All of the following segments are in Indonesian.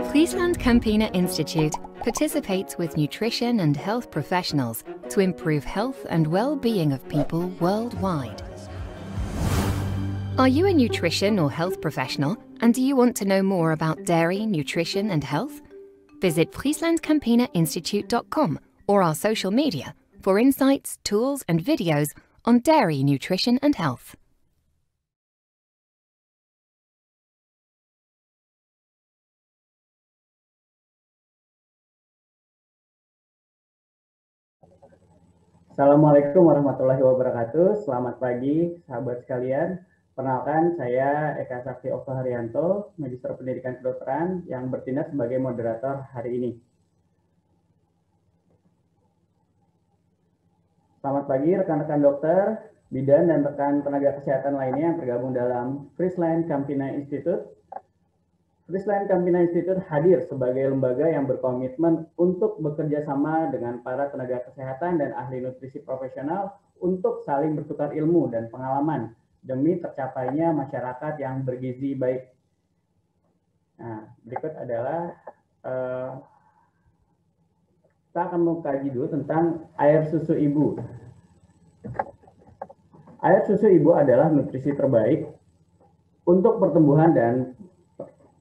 Friesland Campina Institute participates with nutrition and health professionals to improve health and well-being of people worldwide. Are you a nutrition or health professional, and do you want to know more about dairy, nutrition and health? Visit frieslandcampinainstitute.com or our social media for insights, tools and videos on dairy, nutrition and health. Assalamualaikum warahmatullahi wabarakatuh. Selamat pagi, sahabat sekalian. Perkenalkan, saya Eka Sakti Oktoharyanto, Magister Pendidikan Kedokteran yang bertindak sebagai moderator hari ini. Selamat pagi rekan-rekan dokter, bidan, dan rekan tenaga kesehatan lainnya yang tergabung dalam Friesland Campina Institute. Friesland Campina Institute hadir sebagai lembaga yang berkomitmen untuk bekerja sama dengan para tenaga kesehatan dan ahli nutrisi profesional untuk saling bertukar ilmu dan pengalaman demi tercapainya masyarakat yang bergizi baik. Nah, berikut adalah kita akan mengkaji dulu tentang air susu ibu. Air susu ibu adalah nutrisi terbaik untuk pertumbuhan dan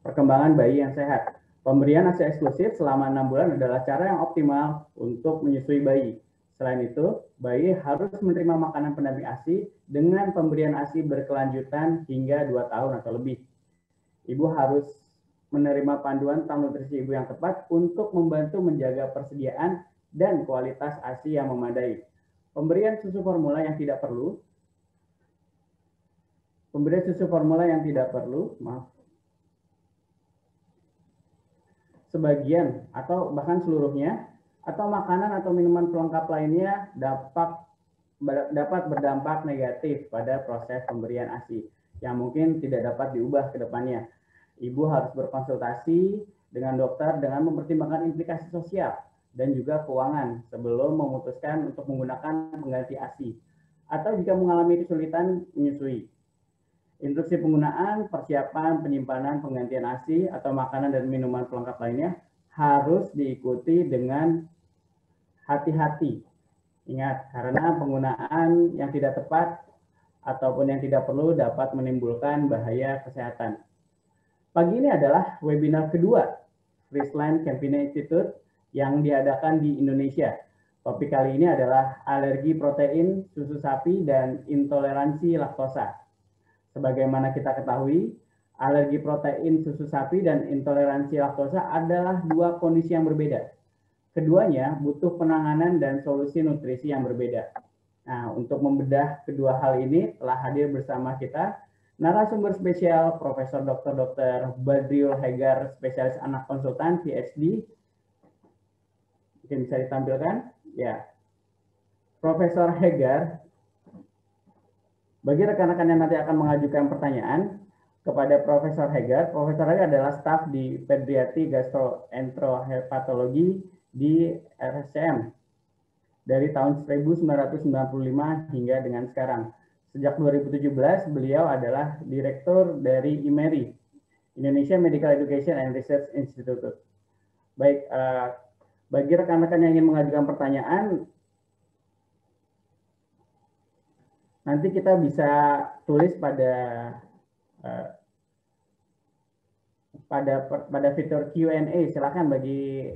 perkembangan bayi yang sehat. Pemberian ASI eksklusif selama 6 bulan adalah cara yang optimal untuk menyusui bayi. Selain itu, bayi harus menerima makanan pendamping ASI dengan pemberian ASI berkelanjutan hingga 2 tahun atau lebih. Ibu harus menerima panduan tentang nutrisi ibu yang tepat untuk membantu menjaga persediaan dan kualitas ASI yang memadai. Pemberian susu formula yang tidak perlu, sebagian atau bahkan seluruhnya, atau makanan atau minuman pelengkap lainnya dapat berdampak negatif pada proses pemberian ASI yang mungkin tidak dapat diubah ke depannya. Ibu harus berkonsultasi dengan dokter dengan mempertimbangkan implikasi sosial dan juga keuangan sebelum memutuskan untuk menggunakan pengganti ASI atau jika mengalami kesulitan menyusui. Instruksi penggunaan, persiapan, penyimpanan, penggantian ASI atau makanan dan minuman pelengkap lainnya harus diikuti dengan hati-hati. Ingat, karena penggunaan yang tidak tepat ataupun yang tidak perlu dapat menimbulkan bahaya kesehatan. Pagi ini adalah webinar kedua Friesland Campina Institute yang diadakan di Indonesia. Topik kali ini adalah alergi protein susu sapi dan intoleransi laktosa. Sebagaimana kita ketahui, alergi protein susu sapi dan intoleransi laktosa adalah dua kondisi yang berbeda. Keduanya butuh penanganan dan solusi nutrisi yang berbeda. Nah, untuk membedah kedua hal ini telah hadir bersama kita narasumber spesial Profesor Dr. Badriul Hegar, spesialis anak konsultan PhD. Mungkin bisa ditampilkan? Ya. Profesor Hegar, bagi rekan-rekan yang nanti akan mengajukan pertanyaan kepada Profesor Hegar adalah staf di Pediatri Gastroenterohepatologi di RSCM dari tahun 1995 hingga dengan sekarang. Sejak 2017, beliau adalah direktur dari IMERI, Indonesia Medical Education and Research Institute. Baik, bagi rekan-rekan yang ingin mengajukan pertanyaan, nanti kita bisa tulis pada fitur Q&A. Silakan bagi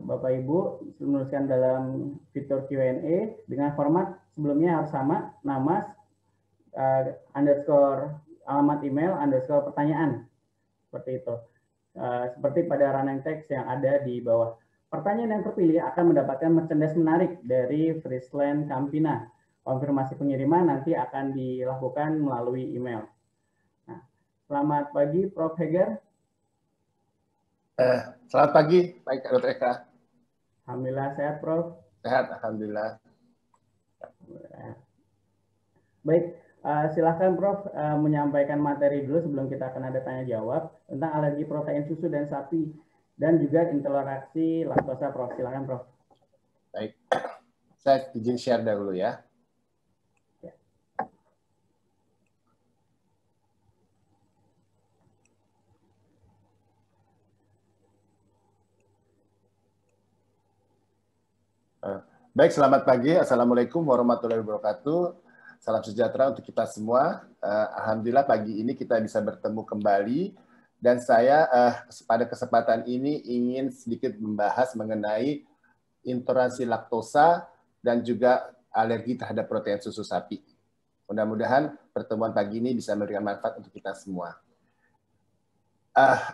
Bapak Ibu menuliskan dalam fitur Q&A dengan format sebelumnya harus sama, nama, underscore alamat email, underscore pertanyaan. Seperti itu. Seperti pada running text yang ada di bawah. Pertanyaan yang terpilih akan mendapatkan merchandise menarik dari Friesland Campina. Konfirmasi pengiriman nanti akan dilakukan melalui email. Nah, selamat pagi, Prof. Hegar. Selamat pagi, baik Dr. Eka. Alhamdulillah sehat, Prof. Sehat, alhamdulillah. Baik, silakan Prof. Menyampaikan materi dulu sebelum kita akan ada tanya jawab tentang alergi protein susu dan sapi dan juga intoleransi laktosa, Prof. Silakan, Prof. Baik, saya izin share dahulu ya. Baik, selamat pagi. Assalamualaikum warahmatullahi wabarakatuh. Salam sejahtera untuk kita semua. Alhamdulillah pagi ini kita bisa bertemu kembali. Dan saya pada kesempatan ini ingin sedikit membahas mengenai intoleransi laktosa dan juga alergi terhadap protein susu sapi. Mudah-mudahan pertemuan pagi ini bisa memberikan manfaat untuk kita semua.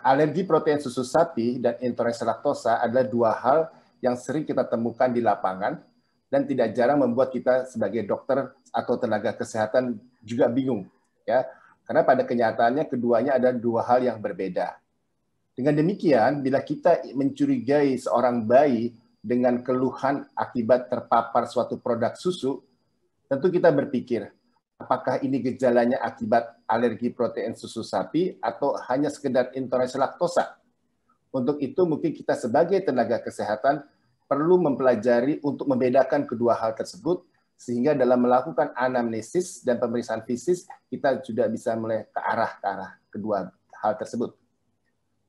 Alergi protein susu sapi dan intoleransi laktosa adalah dua hal yang sering kita temukan di lapangan dan tidak jarang membuat kita sebagai dokter atau tenaga kesehatan juga bingung, ya. Karena pada kenyataannya keduanya ada dua hal yang berbeda. Dengan demikian, bila kita mencurigai seorang bayi dengan keluhan akibat terpapar suatu produk susu, tentu kita berpikir, apakah ini gejalanya akibat alergi protein susu sapi atau hanya sekedar intoleransi laktosa? Untuk itu mungkin kita sebagai tenaga kesehatan perlu mempelajari untuk membedakan kedua hal tersebut, sehingga dalam melakukan anamnesis dan pemeriksaan fisik kita sudah bisa mulai ke arah kedua hal tersebut.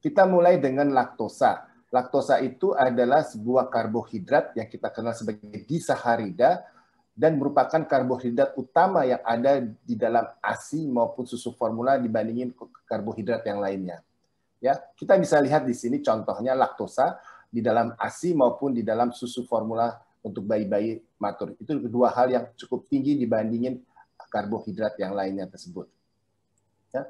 Kita mulai dengan laktosa. Laktosa itu adalah sebuah karbohidrat yang kita kenal sebagai disaharida dan merupakan karbohidrat utama yang ada di dalam ASI maupun susu formula dibandingin karbohidrat yang lainnya. Ya, kita bisa lihat di sini contohnya laktosa di dalam ASI maupun di dalam susu formula untuk bayi-bayi matur. Itu kedua hal yang cukup tinggi dibandingin karbohidrat yang lainnya tersebut. Ya.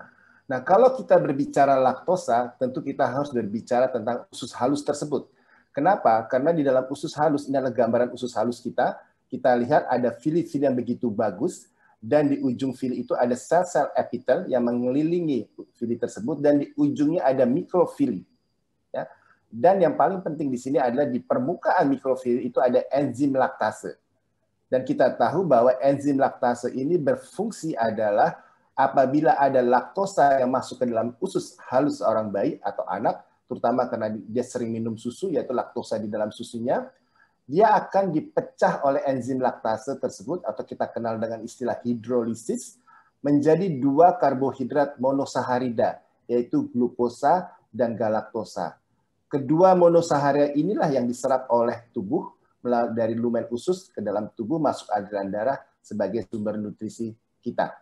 Nah, kalau kita berbicara laktosa, tentu kita harus berbicara tentang usus halus tersebut. Kenapa? Karena di dalam usus halus, ini adalah gambaran usus halus kita. Kita lihat ada fili-fili yang begitu bagus, dan di ujung fili itu ada sel-sel epitel yang mengelilingi fili tersebut, dan di ujungnya ada mikrofili. Ya. Dan yang paling penting di sini adalah di permukaan mikrofili itu ada enzim laktase. Dan kita tahu bahwa enzim laktase ini berfungsi adalah apabila ada laktosa yang masuk ke dalam usus halus seorang bayi atau anak, terutama karena dia sering minum susu, yaitu laktosa di dalam susunya, dia akan dipecah oleh enzim laktase tersebut, atau kita kenal dengan istilah hidrolisis, menjadi dua karbohidrat monosaharida, yaitu glukosa dan galaktosa. Kedua monosaharida inilah yang diserap oleh tubuh dari lumen usus ke dalam tubuh, masuk aliran darah sebagai sumber nutrisi kita.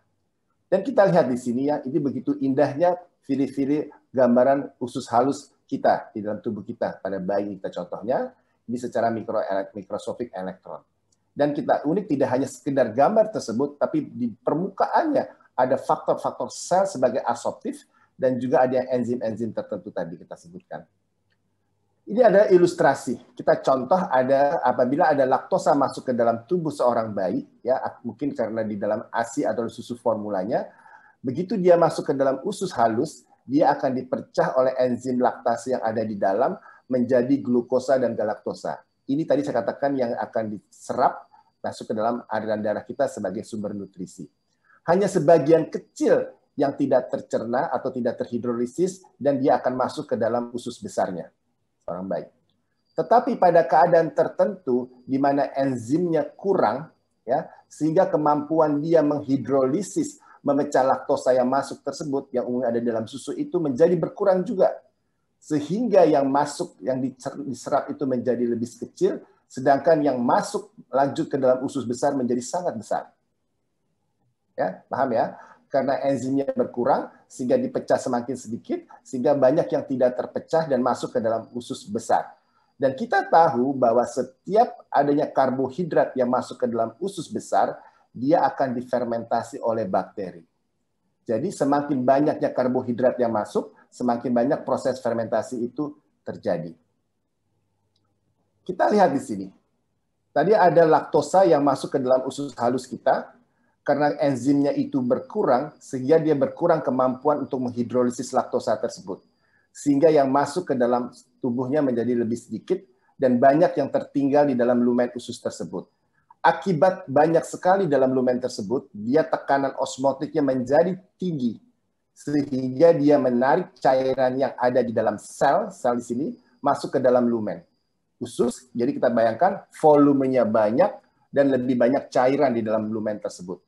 Dan kita lihat di sini ya, ini begitu indahnya fili-fili gambaran usus halus kita di dalam tubuh kita pada bayi kita contohnya. Ini secara mikroskopik elektron. Dan kita unik tidak hanya sekedar gambar tersebut, tapi di permukaannya ada faktor-faktor sel sebagai absorptif dan juga ada enzim-enzim tertentu tadi kita sebutkan. Ini adalah ilustrasi. Kita contoh ada apabila ada laktosa masuk ke dalam tubuh seorang bayi, ya mungkin karena di dalam ASI atau susu formulanya, begitu dia masuk ke dalam usus halus, dia akan dipecah oleh enzim laktase yang ada di dalam menjadi glukosa dan galaktosa. Ini tadi saya katakan yang akan diserap masuk ke dalam aliran darah kita sebagai sumber nutrisi. Hanya sebagian kecil yang tidak tercerna atau tidak terhidrolisis dan dia akan masuk ke dalam usus besarnya seorang bayi. Tetapi pada keadaan tertentu di mana enzimnya kurang, ya, sehingga kemampuan dia menghidrolisis, memecah laktosa yang masuk tersebut yang umumnya ada dalam susu itu menjadi berkurang juga. Sehingga yang masuk, yang diserap itu menjadi lebih kecil, sedangkan yang masuk lanjut ke dalam usus besar menjadi sangat besar. Ya, paham ya? Karena enzimnya berkurang, sehingga dipecah semakin sedikit, sehingga banyak yang tidak terpecah dan masuk ke dalam usus besar. Dan kita tahu bahwa setiap adanya karbohidrat yang masuk ke dalam usus besar, dia akan difermentasi oleh bakteri. Jadi semakin banyaknya karbohidrat yang masuk, semakin banyak proses fermentasi itu terjadi. Kita lihat di sini. Tadi ada laktosa yang masuk ke dalam usus halus kita, karena enzimnya itu berkurang, sehingga dia berkurang kemampuan untuk menghidrolisis laktosa tersebut. Sehingga yang masuk ke dalam tubuhnya menjadi lebih sedikit, dan banyak yang tertinggal di dalam lumen usus tersebut. Akibat banyak sekali dalam lumen tersebut, dia tekanan osmotiknya menjadi tinggi, sehingga dia menarik cairan yang ada di dalam sel di sini, masuk ke dalam lumen usus. Jadi kita bayangkan volumenya banyak, dan lebih banyak cairan di dalam lumen tersebut.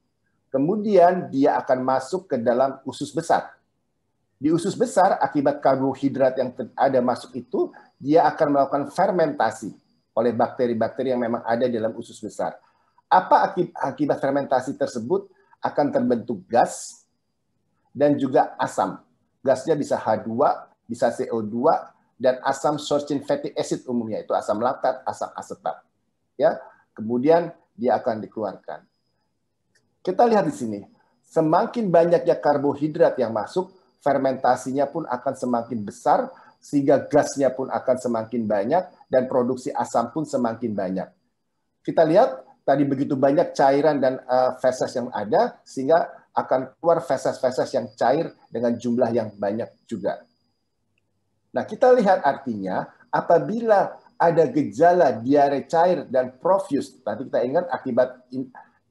Kemudian dia akan masuk ke dalam usus besar. Di usus besar, akibat karbohidrat yang ada masuk itu, dia akan melakukan fermentasi. oleh bakteri-bakteri yang memang ada di dalam usus besar. Apa akibat fermentasi tersebut? Akan terbentuk gas dan juga asam. Gasnya bisa H2, bisa CO2, dan asam short chain fatty acid umumnya, itu asam laktat, asam asetat. Ya, kemudian dia akan dikeluarkan. Kita lihat di sini, semakin banyaknya karbohidrat yang masuk, fermentasinya pun akan semakin besar, sehingga gasnya pun akan semakin banyak, dan produksi asam pun semakin banyak. Kita lihat, tadi begitu banyak cairan dan feses yang ada, sehingga akan keluar feses-feses yang cair dengan jumlah yang banyak juga. Nah, kita lihat artinya, apabila ada gejala diare cair dan profuse, nanti kita ingat akibat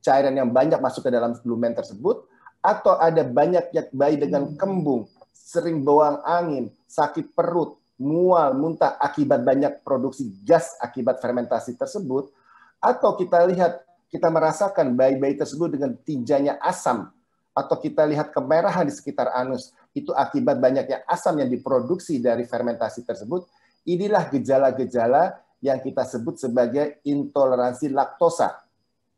cairan yang banyak masuk ke dalam lumen tersebut, atau ada banyaknya bayi dengan kembung, sering buang angin, sakit perut, mual, muntah akibat banyak produksi gas akibat fermentasi tersebut, atau kita lihat, kita merasakan bayi-bayi tersebut dengan tinjanya asam, atau kita lihat kemerahan di sekitar anus, itu akibat banyaknya asam yang diproduksi dari fermentasi tersebut, inilah gejala-gejala yang kita sebut sebagai intoleransi laktosa.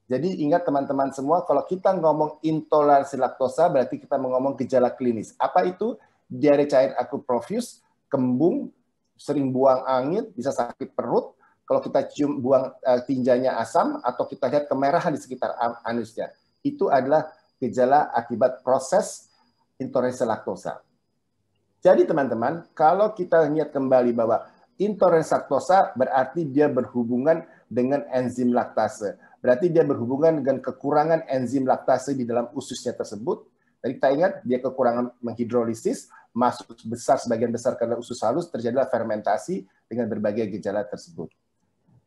Jadi ingat teman-teman semua, kalau kita ngomong intoleransi laktosa, berarti kita ngomong gejala klinis. Apa itu? Diare cair akut profuse, kembung, sering buang angin, bisa sakit perut, kalau kita cium buang tinjanya asam, atau kita lihat kemerahan di sekitar anusnya. Itu adalah gejala akibat proses intoleransi laktosa. Jadi teman-teman, kalau kita lihat kembali bahwa intoleransi laktosa berarti dia berhubungan dengan enzim laktase. Berarti dia berhubungan dengan kekurangan enzim laktase di dalam ususnya tersebut. Jadi kita ingat, dia kekurangan menghidrolisis, masuk besar sebagian besar karena usus halus, terjadilah fermentasi dengan berbagai gejala tersebut.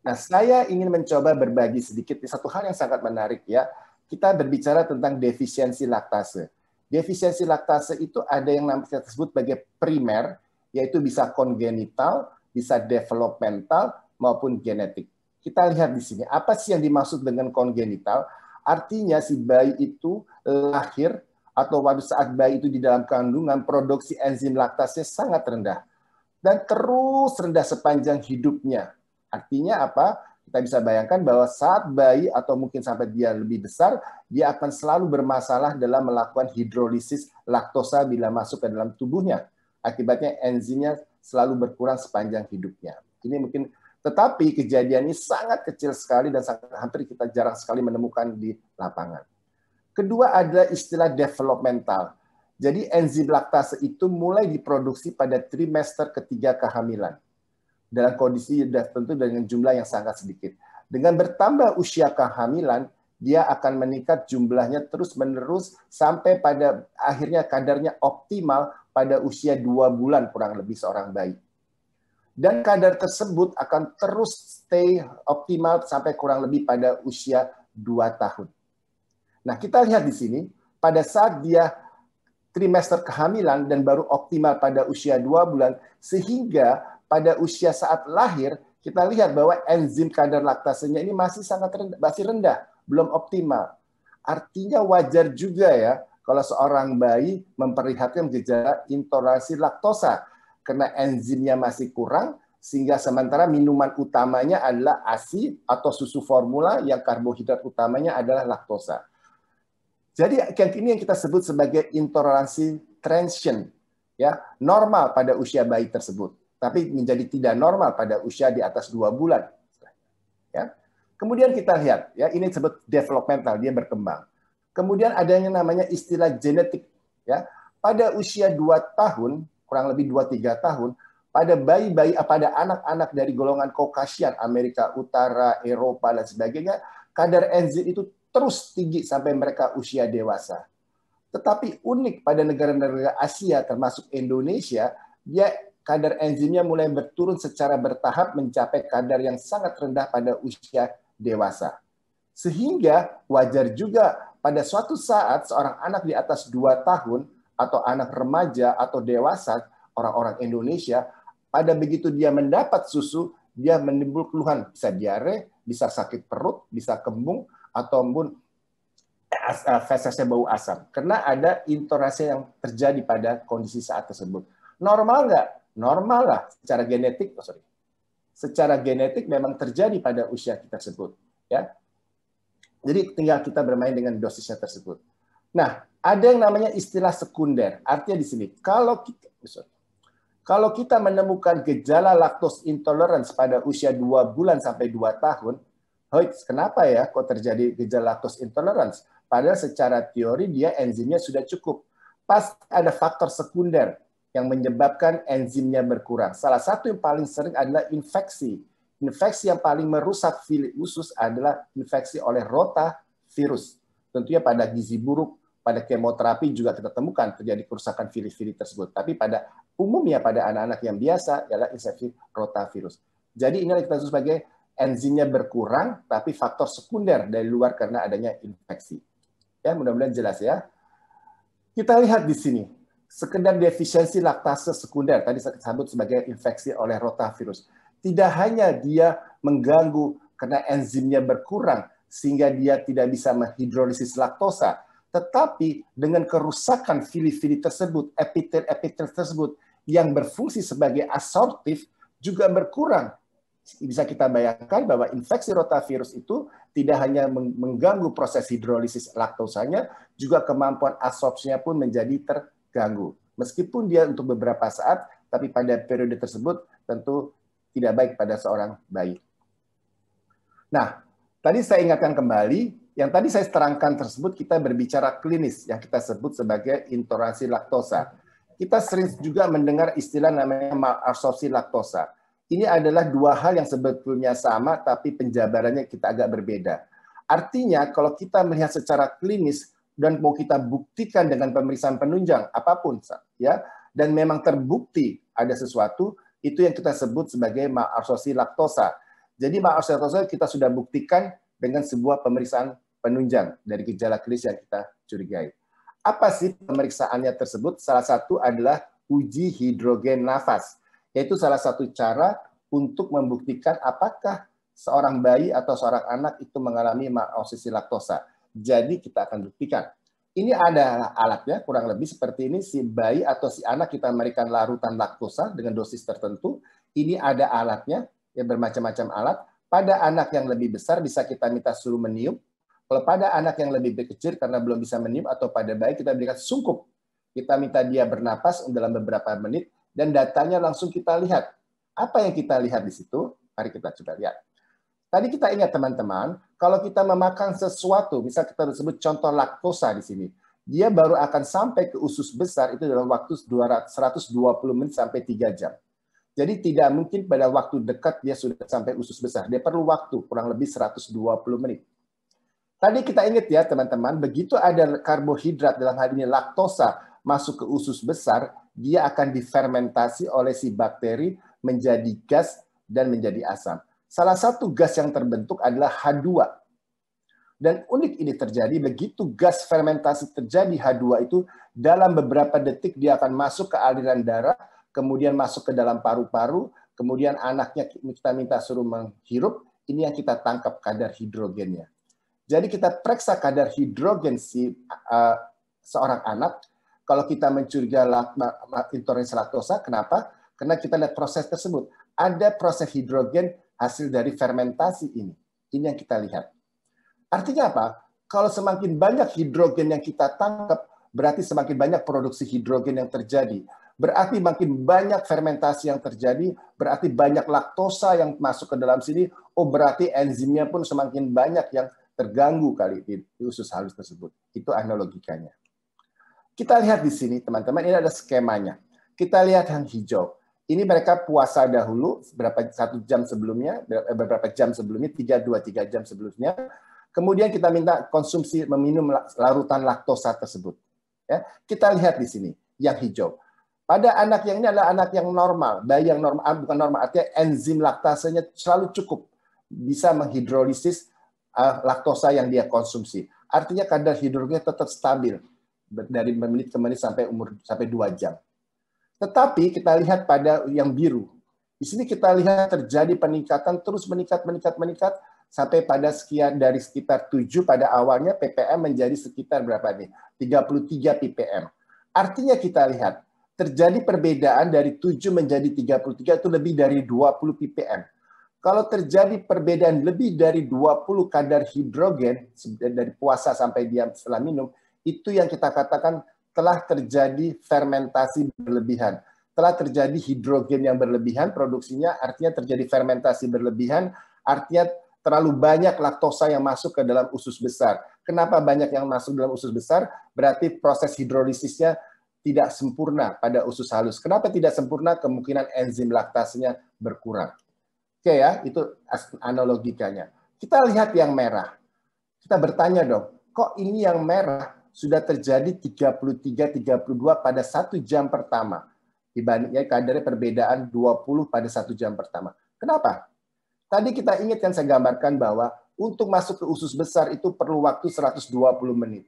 Nah, saya ingin mencoba berbagi sedikit satu hal yang sangat menarik ya. Kita berbicara tentang defisiensi laktase. Defisiensi laktase itu ada yang kita sebut sebagai primer, yaitu bisa kongenital, bisa developmental, maupun genetik. Kita lihat di sini, apa sih yang dimaksud dengan kongenital? Artinya si bayi itu lahir, atau pada saat bayi itu di dalam kandungan, produksi enzim laktase sangat rendah. Dan terus rendah sepanjang hidupnya. Artinya apa? Kita bisa bayangkan bahwa saat bayi atau mungkin sampai dia lebih besar, dia akan selalu bermasalah dalam melakukan hidrolisis laktosa bila masuk ke dalam tubuhnya. Akibatnya enzimnya selalu berkurang sepanjang hidupnya. Ini mungkin, tetapi kejadian ini sangat kecil sekali dan hampir kita jarang sekali menemukan di lapangan. Kedua adalah istilah developmental. Jadi enzim laktase itu mulai diproduksi pada trimester ketiga kehamilan. Dalam kondisi tentu dengan jumlah yang sangat sedikit. Dengan bertambah usia kehamilan, dia akan meningkat jumlahnya terus-menerus sampai pada akhirnya kadarnya optimal pada usia 2 bulan kurang lebih seorang bayi. Dan kadar tersebut akan terus stay optimal sampai kurang lebih pada usia 2 tahun. Nah, kita lihat di sini, pada saat dia trimester kehamilan dan baru optimal pada usia 2 bulan, sehingga pada usia saat lahir, kita lihat bahwa enzim kadar laktasenya ini masih sangat rendah, masih rendah, belum optimal. Artinya wajar juga ya, kalau seorang bayi memperlihatkan gejala intoleransi laktosa, karena enzimnya masih kurang, sehingga sementara minuman utamanya adalah ASI atau susu formula yang karbohidrat utamanya adalah laktosa. Jadi ini yang kita sebut sebagai intoleransi transient, ya, normal pada usia bayi tersebut. Tapi menjadi tidak normal pada usia di atas 2 bulan. Ya. Kemudian kita lihat, ya, ini disebut developmental, dia berkembang. Kemudian ada yang namanya istilah genetik. Ya. Pada usia 2 tahun, kurang lebih 2-3 tahun, pada bayi-bayi, pada anak-anak dari golongan Caucasian, Amerika Utara, Eropa, dan sebagainya, kadar enzim itu terus tinggi sampai mereka usia dewasa. Tetapi unik pada negara-negara Asia, termasuk Indonesia, dia kadar enzimnya mulai berturun secara bertahap mencapai kadar yang sangat rendah pada usia dewasa. Sehingga wajar juga pada suatu saat seorang anak di atas 2 tahun atau anak remaja atau dewasa, orang-orang Indonesia, pada begitu dia mendapat susu, dia menimbul keluhan, bisa diare, bisa sakit perut, bisa kembung, ataupun fesesnya bau asam. Karena ada intoleransi yang terjadi pada kondisi saat tersebut. Normal nggak? Normal lah secara genetik, secara genetik memang terjadi pada usia tersebut, ya. Jadi tinggal kita bermain dengan dosisnya tersebut. Nah, ada yang namanya istilah sekunder. Artinya di sini, kalau kita menemukan gejala lactose intolerance pada usia 2 bulan sampai 2 tahun, kenapa ya kok terjadi gejala lactose intolerance? Padahal secara teori dia enzimnya sudah cukup. Pas ada faktor sekunder yang menyebabkan enzimnya berkurang. Salah satu yang paling sering adalah infeksi. Infeksi yang paling merusak fili usus adalah infeksi oleh rotavirus. Tentunya pada gizi buruk, pada kemoterapi juga kita temukan terjadi kerusakan fili-fili tersebut. Tapi pada umumnya pada anak-anak yang biasa adalah infeksi rotavirus. Jadi ini kita sebut sebagai enzimnya berkurang, tapi faktor sekunder dari luar karena adanya infeksi. Ya, mudah-mudahan jelas ya. Kita lihat di sini, sekedar defisiensi laktase sekunder, tadi saya sebut sebagai infeksi oleh rotavirus. Tidak hanya dia mengganggu karena enzimnya berkurang, sehingga dia tidak bisa menghidrolisis laktosa, tetapi dengan kerusakan fili-fili tersebut, epitel-epitel tersebut, yang berfungsi sebagai absorptif, juga berkurang. Bisa kita bayangkan bahwa infeksi rotavirus itu tidak hanya mengganggu proses hidrolisis laktosanya, juga kemampuan absorpsinya pun menjadi terganggu. Meskipun dia untuk beberapa saat, tapi pada periode tersebut tentu tidak baik pada seorang bayi. Nah, tadi saya ingatkan kembali, yang tadi saya terangkan tersebut kita berbicara klinis, yang kita sebut sebagai intoleransi laktosa. Kita sering juga mendengar istilah namanya malabsorpsi laktosa. Ini adalah dua hal yang sebetulnya sama, tapi penjabarannya kita agak berbeda. Artinya, kalau kita melihat secara klinis dan mau kita buktikan dengan pemeriksaan penunjang, apapun, ya, dan memang terbukti ada sesuatu, itu yang kita sebut sebagai malabsorpsi laktosa. Jadi malabsorpsi laktosa kita sudah buktikan dengan sebuah pemeriksaan penunjang dari gejala klinis yang kita curigai. Apa sih pemeriksaannya tersebut? Salah satu adalah uji hidrogen nafas, yaitu salah satu cara untuk membuktikan apakah seorang bayi atau seorang anak itu mengalami malabsorpsi laktosa. Jadi kita akan buktikan. Ini adalah alatnya, kurang lebih seperti ini, si bayi atau si anak kita memberikan larutan laktosa dengan dosis tertentu. Ini ada alatnya, ya bermacam-macam alat. Pada anak yang lebih besar bisa kita minta suruh meniup. Kalau pada anak yang lebih kecil karena belum bisa meniup atau pada bayi kita berikan sungkup. Kita minta dia bernapas dalam beberapa menit dan datanya langsung kita lihat. Apa yang kita lihat di situ? Mari kita coba lihat. Tadi kita ingat teman-teman, kalau kita memakan sesuatu, misal kita sebut contoh laktosa di sini, dia baru akan sampai ke usus besar itu dalam waktu 120 menit sampai 3 jam. Jadi tidak mungkin pada waktu dekat dia sudah sampai usus besar. Dia perlu waktu kurang lebih 120 menit. Tadi kita ingat ya teman-teman, begitu ada karbohidrat dalam hal ini laktosa masuk ke usus besar, dia akan difermentasi oleh si bakteri menjadi gas dan menjadi asam. Salah satu gas yang terbentuk adalah H2. Dan unik ini terjadi, begitu gas fermentasi terjadi H2 itu, dalam beberapa detik dia akan masuk ke aliran darah, kemudian masuk ke dalam paru-paru, kemudian anaknya kita minta suruh menghirup, ini yang kita tangkap kadar hidrogennya. Jadi kita periksa kadar hidrogen seorang anak, kalau kita mencurigai intoleransi laktosa, kenapa? Karena kita lihat proses tersebut. Ada proses hidrogen hasil dari fermentasi ini. Ini yang kita lihat. Artinya apa? Kalau semakin banyak hidrogen yang kita tangkap, berarti semakin banyak produksi hidrogen yang terjadi. Berarti makin banyak fermentasi yang terjadi, berarti banyak laktosa yang masuk ke dalam sini, oh berarti enzimnya pun semakin banyak yang terganggu kali di usus halus tersebut. Itu analogikanya. Kita lihat di sini, teman-teman, ini ada skemanya. Kita lihat yang hijau. Ini mereka puasa dahulu, beberapa jam sebelumnya, 3 jam sebelumnya. Kemudian kita minta konsumsi meminum larutan laktosa tersebut. Ya, kita lihat di sini yang hijau. Pada anak yang ini adalah anak yang normal, bayi yang normal, bukan normal, artinya enzim laktasenya selalu cukup bisa menghidrolisis laktosa yang dia konsumsi. Artinya kadar hidrogennya tetap stabil dari menit ke menit sampai 2 jam. Tetapi kita lihat pada yang biru. Di sini kita lihat terjadi peningkatan terus meningkat sampai pada dari sekitar 7 pada awalnya ppm menjadi sekitar berapa nih? 33 ppm. Artinya kita lihat terjadi perbedaan dari 7 menjadi 33 itu lebih dari 20 ppm. Kalau terjadi perbedaan lebih dari 20 kadar hidrogen dari puasa sampai dia setelah minum, itu yang kita katakan telah terjadi fermentasi berlebihan. Telah terjadi hidrogen yang berlebihan produksinya, artinya terjadi fermentasi berlebihan, artinya terlalu banyak laktosa yang masuk ke dalam usus besar. Kenapa banyak yang masuk dalam usus besar? Berarti proses hidrolisisnya tidak sempurna pada usus halus. Kenapa tidak sempurna? Kemungkinan enzim laktasenya berkurang. Oke ya, itu analogikanya. Kita lihat yang merah. Kita bertanya dong, kok ini yang merah sudah terjadi 33-32 pada 1 jam pertama? Dibandingnya kadarnya perbedaan 20 pada 1 jam pertama. Kenapa? Tadi kita ingat kan saya gambarkan bahwa untuk masuk ke usus besar itu perlu waktu 120 menit.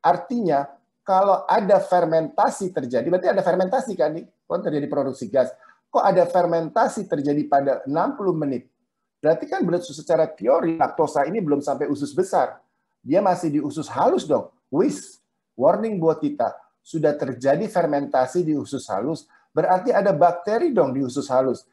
Artinya, kalau ada fermentasi terjadi, berarti ada fermentasi kan? Kalau terjadi produksi gas. Kok ada fermentasi terjadi pada 60 menit? Berarti kan secara teori laktosa ini belum sampai usus besar. Dia masih di usus halus dong. Wis, warning buat kita. Sudah terjadi fermentasi di usus halus, berarti ada bakteri dong di usus halus.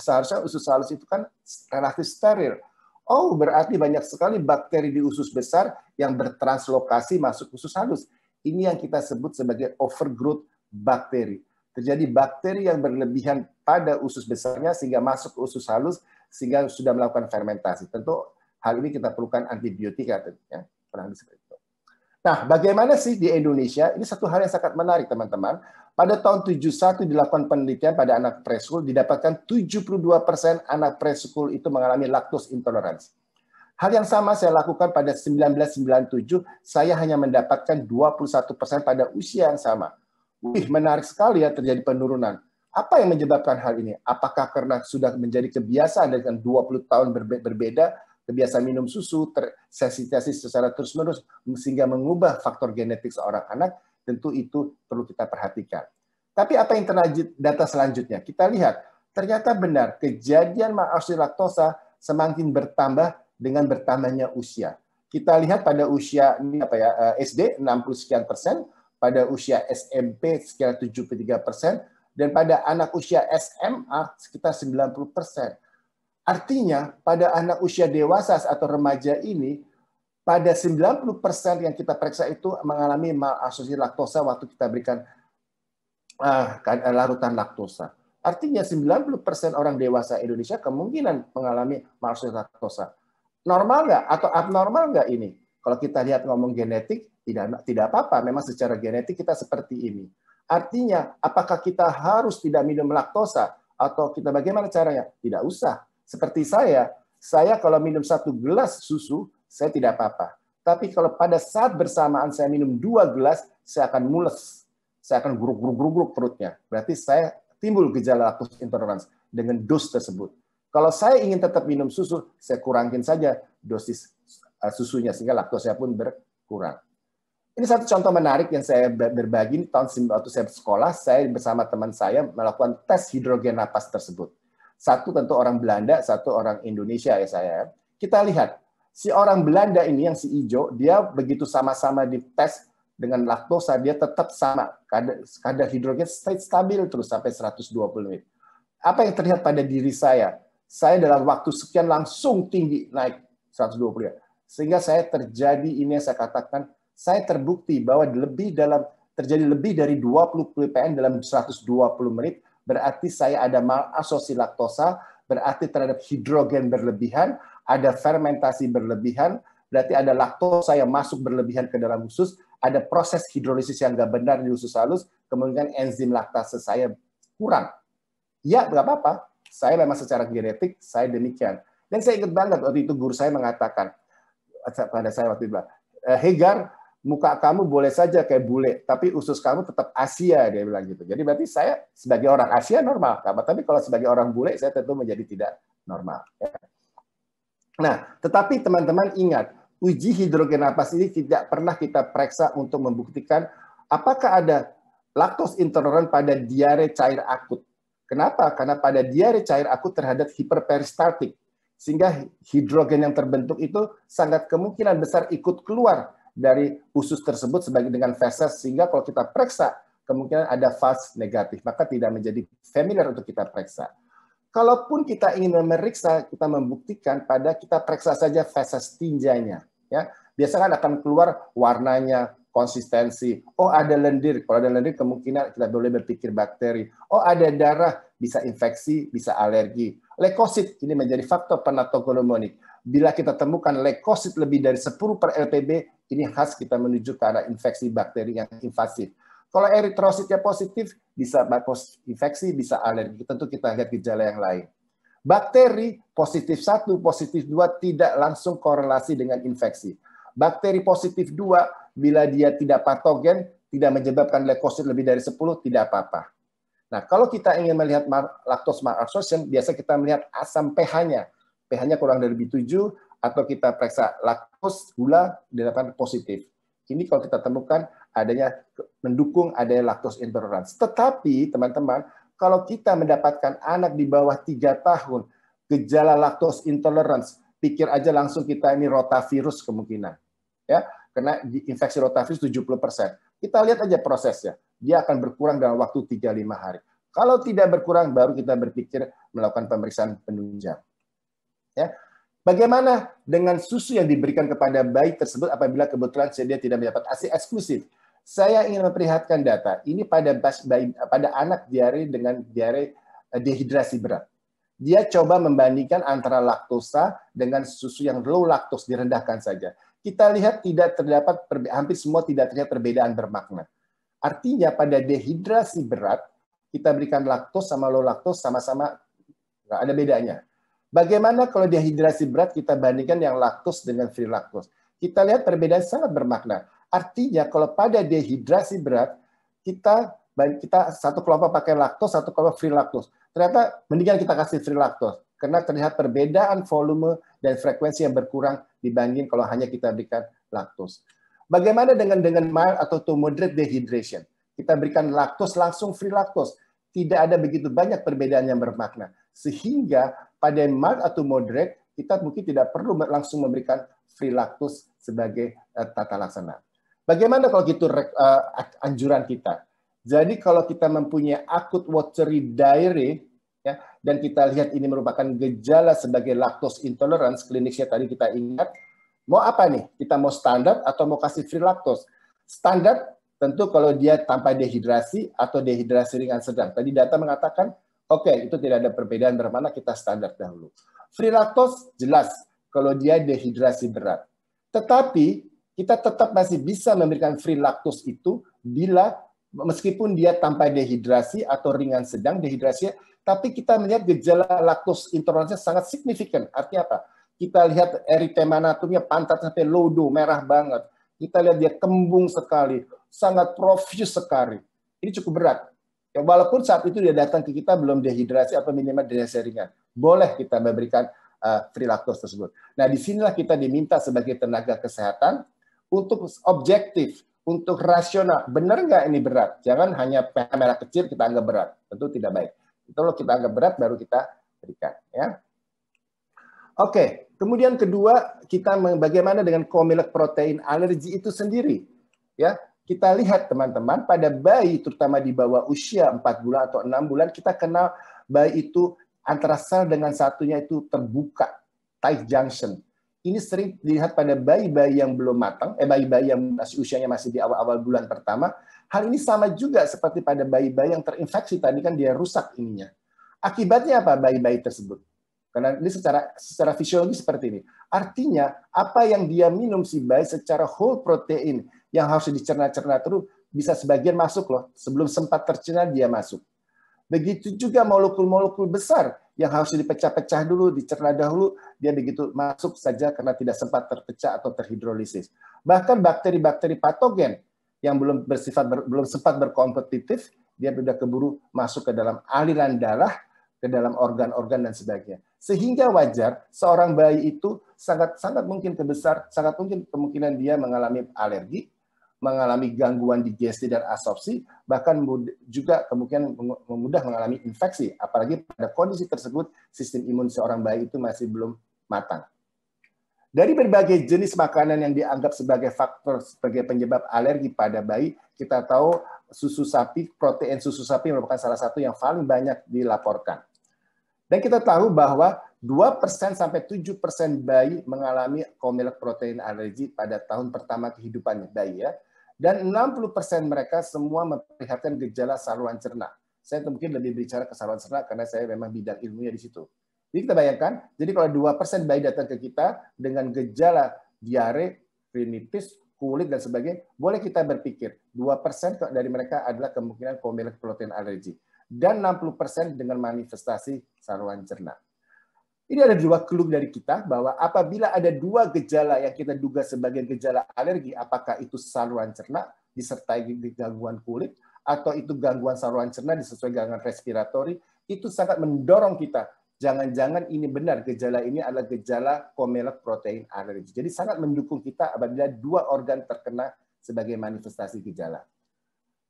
Seharusnya usus halus itu kan relatif steril. Oh, berarti banyak sekali bakteri di usus besar yang bertranslokasi masuk usus halus. Ini yang kita sebut sebagai overgrowth bakteri. Terjadi bakteri yang berlebihan pada usus besarnya sehingga masuk ke usus halus sehingga sudah melakukan fermentasi. Tentu hal ini kita perlukan antibiotika ya, kurang seperti itu. Nah, bagaimana sih di Indonesia? Ini satu hal yang sangat menarik, teman-teman. Pada tahun 71 dilakukan penelitian pada anak preschool, didapatkan 72% anak preschool itu mengalami lactose intolerance. Hal yang sama saya lakukan pada 1997, saya hanya mendapatkan 21% pada usia yang sama. Wih, menarik sekali ya terjadi penurunan. Apa yang menyebabkan hal ini? Apakah karena sudah menjadi kebiasaan dengan 20 tahun berbeda, kebiasaan minum susu, tersensitasi secara terus-menerus, sehingga mengubah faktor genetik seorang anak? Tentu itu perlu kita perhatikan. Tapi apa yang terlanjut data selanjutnya? Kita lihat, ternyata benar, kejadian malabsorpsi laktosa semakin bertambah dengan bertambahnya usia. Kita lihat pada usia ini SD 60 sekian persen, pada usia SMP sekitar 73%, dan pada anak usia SMA sekitar 90%. Artinya, pada anak usia dewasa atau remaja ini, pada 90% yang kita periksa itu mengalami malabsorpsi laktosa waktu kita berikan larutan laktosa. Artinya 90% orang dewasa Indonesia kemungkinan mengalami malabsorpsi laktosa. Normal nggak atau abnormal nggak ini? Kalau kita lihat ngomong genetik, tidak apa-apa, memang secara genetik kita seperti ini. Artinya, apakah kita harus tidak minum laktosa atau kita bagaimana caranya? Tidak usah. Seperti saya kalau minum 1 gelas susu, saya tidak apa-apa. Tapi kalau pada saat bersamaan saya minum 2 gelas, saya akan mules. Saya akan guruk-guruk perutnya. Berarti saya timbul gejala lactose intolerance dengan dos tersebut. Kalau saya ingin tetap minum susu, saya kurangin saja dosis susunya sehingga laktosanya pun berkurang. Ini satu contoh menarik yang saya berbagi waktu saya sekolah, saya bersama teman saya melakukan tes hidrogen napas tersebut. Satu tentu orang Belanda, satu orang Indonesia ya saya. Kita lihat, si orang Belanda ini yang si hijau, dia begitu sama-sama dites dengan laktosa, dia tetap sama. Kadar hidrogen stabil terus sampai 120 menit. Apa yang terlihat pada diri saya? Saya dalam waktu sekian langsung tinggi, naik 120 ya. Sehingga saya terjadi ini yang saya katakan, saya terbukti bahwa terjadi lebih dari 20 ppm dalam 120 menit, berarti saya ada malabsorpsi laktosa, berarti terhadap hidrogen berlebihan, ada fermentasi berlebihan, berarti ada laktosa yang masuk berlebihan ke dalam usus, ada proses hidrolisis yang nggak benar di usus halus, kemudian enzim laktase saya kurang. Ya, nggak apa-apa. Saya memang secara genetik, saya demikian. Dan saya ingat banget waktu itu guru saya mengatakan, pada saya waktu itu, Hegar, muka kamu boleh saja kayak bule, tapi usus kamu tetap Asia, dia bilang gitu. Jadi berarti saya sebagai orang Asia normal, tapi kalau sebagai orang bule saya tentu menjadi tidak normal. Nah, tetapi teman-teman ingat, uji hidrogen napas ini tidak pernah kita periksa untuk membuktikan apakah ada lactose intoleran pada diare cair akut. Kenapa? Karena pada diare cair akut terhadap hiperperistaltik, sehingga hidrogen yang terbentuk itu sangat kemungkinan besar ikut keluar dari usus tersebut sebagai dengan feses, sehingga kalau kita periksa kemungkinan ada false negatif, maka tidak menjadi familiar untuk kita periksa. Kalaupun kita ingin memeriksa, kita membuktikan pada kita periksa saja feses tinjanya. Ya, biasanya akan keluar warnanya, konsistensi. Oh, ada lendir. Kalau ada lendir, kemungkinan kita boleh berpikir bakteri. Oh, ada darah, bisa infeksi, bisa alergi. Leukosit ini menjadi faktor panatognomonik. Bila kita temukan leukosit lebih dari 10 per LPB, ini khas kita menuju ke arah infeksi bakteri yang invasif. Kalau eritrositnya positif, bisa infeksi, bisa alergi. Tentu kita lihat gejala yang lain. Bakteri positif 1, positif 2 tidak langsung korelasi dengan infeksi. Bakteri positif 2, bila dia tidak patogen, tidak menyebabkan leukosit lebih dari 10, tidak apa-apa. Nah, kalau kita ingin melihat lactose malabsorption, biasa kita melihat asam pH-nya. pH-nya kurang dari 7, atau kita periksa laktos, gula, didapat positif. Ini kalau kita temukan adanya mendukung adanya lactose intolerance. Tetapi teman-teman, kalau kita mendapatkan anak di bawah 3 tahun gejala lactose intolerance, pikir aja langsung kita ini rotavirus kemungkinan. Ya, karena infeksi rotavirus 70%. Kita lihat aja prosesnya. Dia akan berkurang dalam waktu 3-5 hari. Kalau tidak berkurang, baru kita berpikir melakukan pemeriksaan penunjang. Ya. Bagaimana dengan susu yang diberikan kepada bayi tersebut apabila kebetulan dia tidak mendapat ASI eksklusif? Saya ingin memperlihatkan data. Ini pada anak diare dengan diare dehidrasi berat. Dia coba membandingkan antara laktosa dengan susu yang low laktos, direndahkan saja. Kita lihat tidak terdapat, hampir semua tidak terlihat perbedaan bermakna. Artinya pada dehidrasi berat, kita berikan laktos sama low laktos sama-sama nggak ada bedanya. Bagaimana kalau dehidrasi berat kita bandingkan yang laktos dengan free laktos? Kita lihat perbedaan sangat bermakna. Artinya kalau pada dehidrasi berat, kita satu kelompok pakai laktos, satu kelompok free laktos. Ternyata mendingan kita kasih free laktos. Karena terlihat perbedaan volume dan frekuensi yang berkurang dibanding kalau hanya kita berikan laktos. Bagaimana dengan mild atau to moderate dehydration? Kita berikan laktos langsung free laktos. Tidak ada begitu banyak perbedaan yang bermakna. Sehingga pada mild atau moderate, kita mungkin tidak perlu langsung memberikan free laktos sebagai tata laksana. Bagaimana kalau gitu anjuran kita? Jadi kalau kita mempunyai acute watery diarrhea, ya, dan kita lihat ini merupakan gejala sebagai lactose intolerance, klinisnya tadi kita ingat, mau apa nih? Kita mau standar atau mau kasih free laktos? Standar tentu kalau dia tanpa dehidrasi atau dehidrasi ringan sedang. Tadi data mengatakan, oke, itu tidak ada perbedaan bermana, kita standar dahulu. Free laktos jelas kalau dia dehidrasi berat. Tetapi kita tetap masih bisa memberikan free laktos itu bila meskipun dia tanpa dehidrasi atau ringan sedang dehidrasi, tapi kita melihat gejala lactose intolerance sangat signifikan. Artinya apa? Kita lihat eritema anatomnya pantat sampai lodo, merah banget. Kita lihat dia kembung sekali, sangat profuse sekali. Ini cukup berat. Ya, walaupun saat itu dia datang ke kita belum dehidrasi atau minimal dehidrasi ringan. Boleh kita memberikan free laktos tersebut. Nah, disinilah kita diminta sebagai tenaga kesehatan untuk objektif, untuk rasional. Benar nggak ini berat? Jangan hanya pH merah kecil kita anggap berat. Tentu tidak baik. Kalau kita anggap berat baru kita berikan. Ya. Oke, kemudian kedua, kita bagaimana dengan komilek protein alergi itu sendiri. Ya, kita lihat teman-teman, pada bayi terutama di bawah usia 4 bulan atau 6 bulan, kita kenal bayi itu antara sel dengan satunya itu terbuka, tight junction. Ini sering dilihat pada bayi-bayi yang belum matang, bayi-bayi yang masih usianya masih di awal-awal bulan pertama. Hal ini sama juga seperti pada bayi-bayi yang terinfeksi tadi kan dia rusak ininya. Akibatnya apa bayi-bayi tersebut? Karena ini secara fisiologi seperti ini. Artinya apa yang dia minum si bayi secara whole protein yang harus dicerna-cerna terus bisa sebagian masuk loh. Sebelum sempat tercerna dia masuk. Begitu juga molekul-molekul besar yang harus dipecah-pecah dulu, dicerna dahulu, dia begitu masuk saja karena tidak sempat terpecah atau terhidrolisis. Bahkan bakteri-bakteri patogen yang belum sempat berkompetitif, dia sudah keburu masuk ke dalam aliran darah, ke dalam organ-organ dan sebagainya. Sehingga wajar seorang bayi itu sangat mungkin sangat mungkin kemungkinan dia mengalami alergi, mengalami gangguan digesti dan absorpsi, bahkan juga kemungkinan mudah mengalami infeksi. Apalagi pada kondisi tersebut, sistem imun seorang bayi itu masih belum matang. Dari berbagai jenis makanan yang dianggap sebagai faktor sebagai penyebab alergi pada bayi, kita tahu susu sapi, protein susu sapi merupakan salah satu yang paling banyak dilaporkan. Dan kita tahu bahwa 2% sampai 7% bayi mengalami co-milk protein alergi pada tahun pertama kehidupannya bayi ya. Dan 60% mereka semua memperlihatkan gejala saluran cerna. Saya mungkin lebih bicara ke saluran cerna karena saya memang bidang ilmunya di situ. Jadi kita bayangkan, jadi kalau 2% bayi datang ke kita dengan gejala diare, rinitis, kulit dan sebagainya, boleh kita berpikir 2% dari mereka adalah kemungkinan co-milk protein alergi. Dan 60% dengan manifestasi saluran cerna. Ini ada dua clue dari kita bahwa apabila ada dua gejala yang kita duga sebagai gejala alergi, apakah itu saluran cerna disertai gangguan kulit, atau itu gangguan saluran cerna disertai gangguan respiratori, itu sangat mendorong kita. Jangan-jangan ini benar, gejala ini adalah gejala co-milk protein alergi. Jadi sangat mendukung kita apabila dua organ terkena sebagai manifestasi gejala.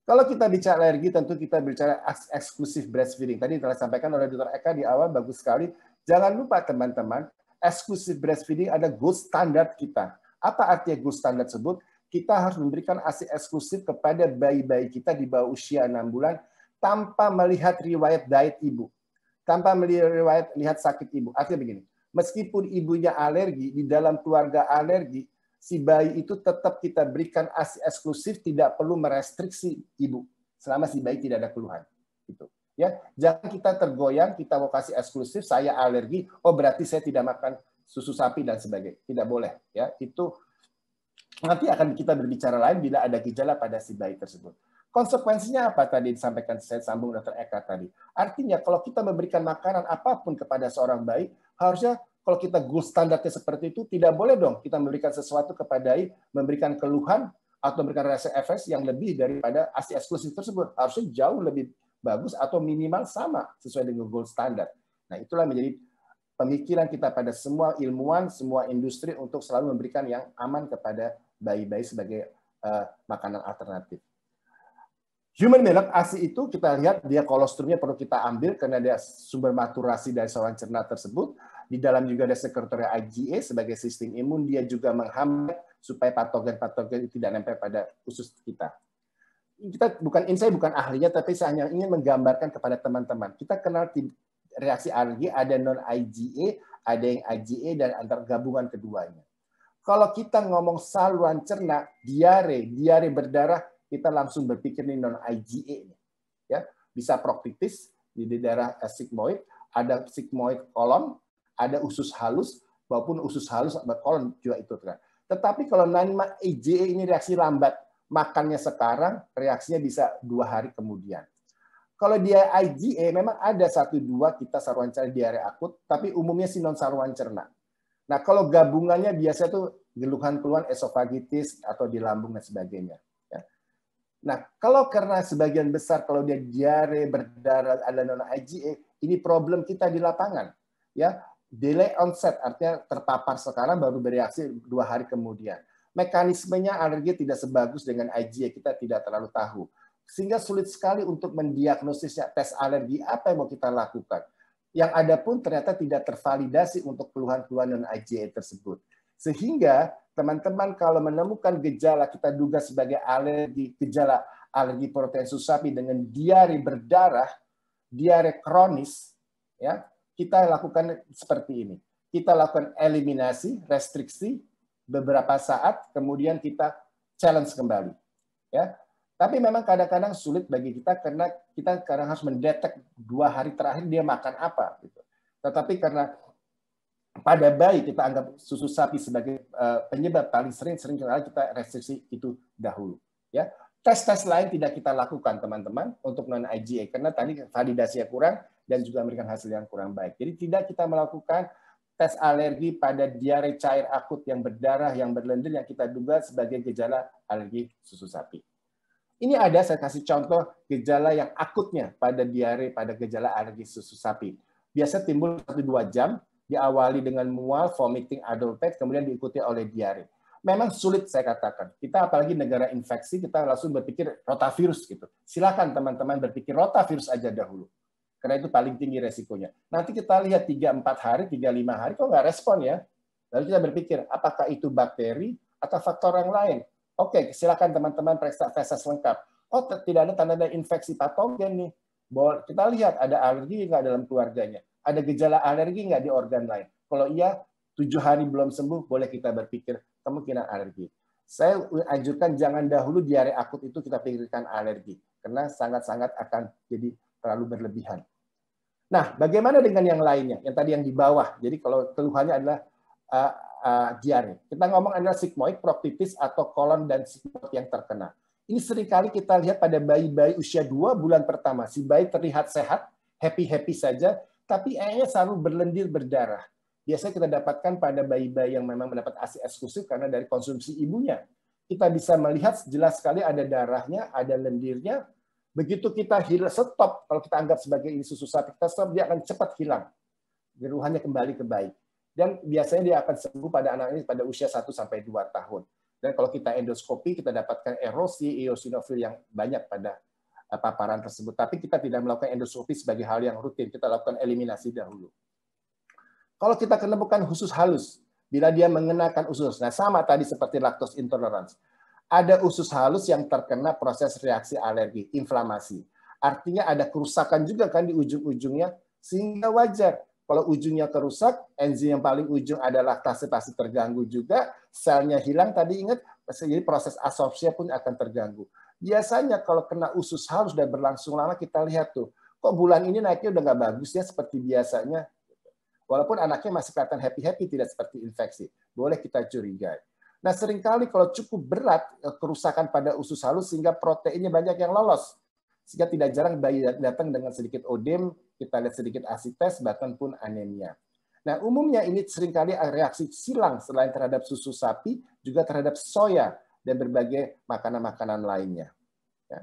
Kalau kita bicara alergi, tentu kita bicara eksklusif breastfeeding. Tadi telah disampaikan oleh Dr. Eka di awal, bagus sekali. Jangan lupa teman-teman, eksklusif breastfeeding ada gold standard kita. Apa artinya gold standard tersebut? Kita harus memberikan ASI eksklusif kepada bayi-bayi kita di bawah usia 6 bulan tanpa melihat riwayat diet ibu. Tanpa melihat riwayat sakit ibu. Artinya begini, meskipun ibunya alergi, di dalam keluarga alergi, si bayi itu tetap kita berikan ASI eksklusif, tidak perlu merestriksi ibu selama si bayi tidak ada keluhan. Gitu. Ya, jangan kita tergoyang, kita mau kasih eksklusif, saya alergi, oh berarti saya tidak makan susu sapi dan sebagainya. Tidak boleh. Ya, itu nanti akan kita berbicara lain bila ada gejala pada si bayi tersebut. Konsekuensinya apa tadi disampaikan saya sambung Dr. Eka tadi. Artinya kalau kita memberikan makanan apapun kepada seorang bayi, harusnya kalau kita gold standarnya seperti itu, tidak boleh dong kita memberikan sesuatu kepada bayi, memberikan keluhan atau memberikan rasa efek yang lebih daripada ASI eksklusif tersebut. Harusnya jauh lebih bagus atau minimal sama sesuai dengan gold standard. Nah, itulah menjadi pemikiran kita pada semua ilmuwan, semua industri untuk selalu memberikan yang aman kepada bayi-bayi sebagai makanan alternatif. Human milk ASI itu kita lihat dia kolostrumnya perlu kita ambil karena dia sumber maturasi dari saluran cerna tersebut. Di dalam juga ada sekretariat IgA sebagai sistem imun, dia juga menghambat supaya patogen-patogen itu tidak nempel pada usus kita. Saya bukan ahlinya, tapi saya hanya ingin menggambarkan kepada teman-teman. Kita kenal reaksi alergi, ada non-IgA, ada yang IgA, dan antar gabungan keduanya. Kalau kita ngomong saluran cerna, diare berdarah, kita langsung berpikir ini non-IgA. Ya, bisa proktitis di daerah sigmoid, ada sigmoid kolon, ada usus halus, maupun usus halus kolon juga itu. Tetapi kalau non-IgA ini reaksi lambat, makannya sekarang, reaksinya bisa 2 hari kemudian. Kalau dia IgA, memang ada 1-2 kita saluran cerna diare akut, tapi umumnya sih non saluran cerna. Nah, kalau gabungannya biasa tuh keluhan-keluhan esofagitis atau di lambung dan sebagainya. Nah, kalau karena sebagian besar kalau dia diare berdarah ada non-IgA, ini problem kita di lapangan. Ya, delay onset artinya terpapar sekarang baru bereaksi 2 hari kemudian. Mekanismenya alergi tidak sebagus dengan IgA, kita tidak terlalu tahu. Sehingga sulit sekali untuk mendiagnosisnya tes alergi apa yang mau kita lakukan. Yang ada pun ternyata tidak tervalidasi untuk keluhan-keluhan non-IgA tersebut. Sehingga teman-teman kalau menemukan gejala kita duga sebagai gejala alergi protein susu sapi dengan diare berdarah, diare kronis, ya, kita lakukan seperti ini. Kita lakukan eliminasi, restriksi beberapa saat, kemudian kita challenge kembali. Ya, tapi memang kadang-kadang sulit bagi kita karena kita kadang harus mendetek 2 hari terakhir dia makan apa. Gitu. Tetapi karena pada bayi kita anggap susu sapi sebagai penyebab paling sering kita restriksi itu dahulu. Ya, tes-tes lain tidak kita lakukan teman-teman untuk non-IgA karena tadi validasinya kurang dan juga memberikan hasil yang kurang baik. Jadi tidak kita melakukan tes alergi pada diare cair akut yang berdarah, yang berlendir, yang kita duga sebagai gejala alergi susu sapi. Ini ada, saya kasih contoh gejala yang akutnya pada diare, pada gejala alergi susu sapi. Biasa timbul 1-2 jam, diawali dengan mual, vomiting, adult kemudian diikuti oleh diare. Memang sulit saya katakan. Kita apalagi negara infeksi, kita langsung berpikir rotavirus gitu. Silakan teman-teman berpikir rotavirus aja dahulu. Karena itu paling tinggi resikonya. Nanti kita lihat 3-4 hari, 3-5 hari, kok nggak respon ya? Lalu kita berpikir, apakah itu bakteri atau faktor yang lain? Oke, silakan teman-teman periksa tes lengkap. Oh, tidak ada tanda-tanda infeksi patogen nih. Kita lihat ada alergi nggak dalam keluarganya. ada gejala alergi nggak di organ lain? Kalau iya, 7 hari belum sembuh, boleh kita berpikir kemungkinan alergi. Saya anjurkan jangan dahulu diare akut itu kita pikirkan alergi, karena sangat-sangat akan jadi terlalu berlebihan. Nah, bagaimana dengan yang lainnya? Yang tadi yang di bawah. Jadi kalau keluhannya adalah diare. Kita ngomong adalah sigmoid, proktitis, atau kolon dan sigmoid yang terkena. Ini seringkali kita lihat pada bayi-bayi usia 2 bulan pertama. Si bayi terlihat sehat, happy-happy saja, tapi airnya selalu berlendir berdarah. Biasanya kita dapatkan pada bayi-bayi yang memang mendapat ASI eksklusif karena dari konsumsi ibunya. Kita bisa melihat jelas sekali ada darahnya, ada lendirnya. Begitu kita stop, kalau kita anggap sebagai ini susu sapi, kita stop, dia akan cepat hilang. Keluhannya kembali ke baik. Dan biasanya dia akan sembuh pada anak ini pada usia 1-2 tahun. Dan kalau kita endoskopi, kita dapatkan erosi eosinofil yang banyak pada paparan tersebut. Tapi kita tidak melakukan endoskopi sebagai hal yang rutin. Kita lakukan eliminasi dahulu. Kalau kita menemukan usus halus, bila dia mengenakan usus, nah sama tadi seperti lactose intolerance. Ada usus halus yang terkena proses reaksi alergi, inflamasi. Artinya ada kerusakan juga kan di ujung-ujungnya, sehingga wajar. Kalau ujungnya kerusak, enzim yang paling ujung ada laktase pasti terganggu juga, selnya hilang tadi ingat, jadi proses absorpsi pun akan terganggu. Biasanya kalau kena usus halus dan berlangsung lama kita lihat tuh, kok bulan ini naiknya udah nggak bagus ya seperti biasanya. Walaupun anaknya masih kelihatan happy-happy, tidak seperti infeksi. Boleh kita curigai. Nah seringkali kalau cukup berat kerusakan pada usus halus sehingga proteinnya banyak yang lolos. Sehingga tidak jarang bayi datang dengan sedikit odem, kita lihat sedikit asites, bahkan pun anemia. Nah, umumnya ini seringkali reaksi silang selain terhadap susu sapi, juga terhadap soya dan berbagai makanan-makanan lainnya. Ya.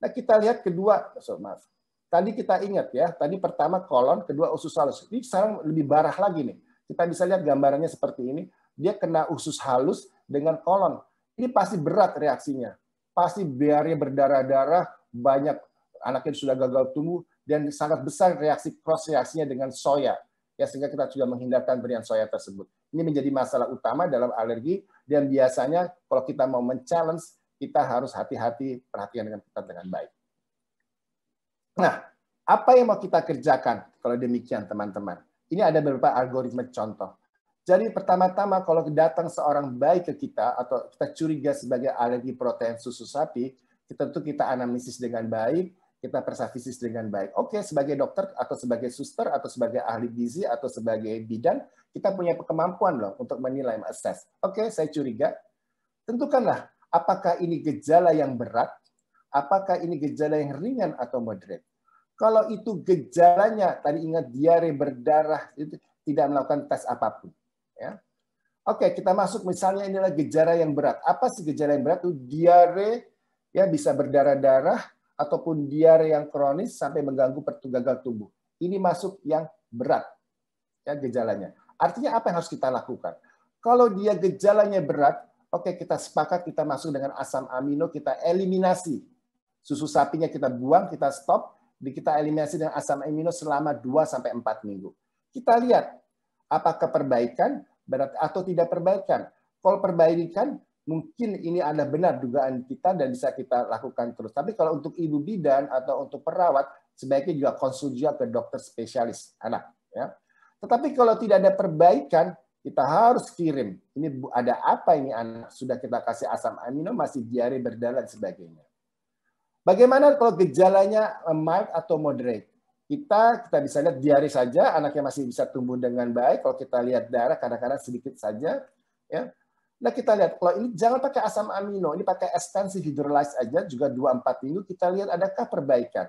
Nah, kita lihat kedua, maaf. Tadi kita ingat ya, tadi pertama kolon, kedua usus halus. Ini sekarang lebih parah lagi nih. Kita bisa lihat gambarannya seperti ini. Dia kena usus halus dengan kolon. Ini pasti berat reaksinya. Pasti diare berdarah-darah, banyak anaknya sudah gagal tumbuh, dan sangat besar reaksi cross reaksinya dengan soya. Ya, sehingga kita sudah menghindarkan berian soya tersebut. Ini menjadi masalah utama dalam alergi, dan biasanya kalau kita mau men-challenge, kita harus hati-hati perhatian dengan kita dengan baik. Nah, apa yang mau kita kerjakan kalau demikian teman-teman? Ini ada beberapa algoritma contoh. Jadi pertama-tama kalau datang seorang bayi ke kita atau kita curiga sebagai alergi protein susu sapi, tentu kita anamnesis dengan baik, kita periksa fisik dengan baik. Oke, sebagai dokter atau sebagai suster atau sebagai ahli gizi atau sebagai bidan, kita punya kemampuan loh untuk menilai, assess. Oke, saya curiga. Tentukanlah apakah ini gejala yang berat, apakah ini gejala yang ringan atau moderate. Kalau itu gejalanya, tadi ingat diare berdarah, itu tidak melakukan tes apapun. Ya. Oke, kita masuk misalnya inilah gejala yang berat. Apa sih gejala yang berat? Itu diare, ya bisa berdarah-darah, ataupun diare yang kronis sampai mengganggu gagal tumbuh. Ini masuk yang berat, ya gejalanya. Artinya apa yang harus kita lakukan? Kalau dia gejalanya berat, oke kita sepakat kita masuk dengan asam amino, kita eliminasi. Susu sapinya kita buang, kita stop, kita eliminasi dengan asam amino selama 2-4 minggu. Kita lihat apakah perbaikan berat atau tidak perbaikan. Kalau perbaikan, mungkin ini adalah benar dugaan kita dan bisa kita lakukan terus. Tapi kalau untuk ibu bidan atau untuk perawat, sebaiknya juga konsul ke dokter spesialis anak. Ya. Tetapi kalau tidak ada perbaikan, kita harus kirim. Ini ada apa ini anak? Sudah kita kasih asam amino, masih diare berdarah dan sebagainya. Bagaimana kalau gejalanya mild atau moderate? Kita bisa lihat diare saja, anaknya masih bisa tumbuh dengan baik. Kalau kita lihat darah, kadang-kadang sedikit saja. Ya. Nah kita lihat, kalau ini jangan pakai asam amino, ini pakai extensive hydrolyze aja, juga 2-4 minggu, kita lihat adakah perbaikan.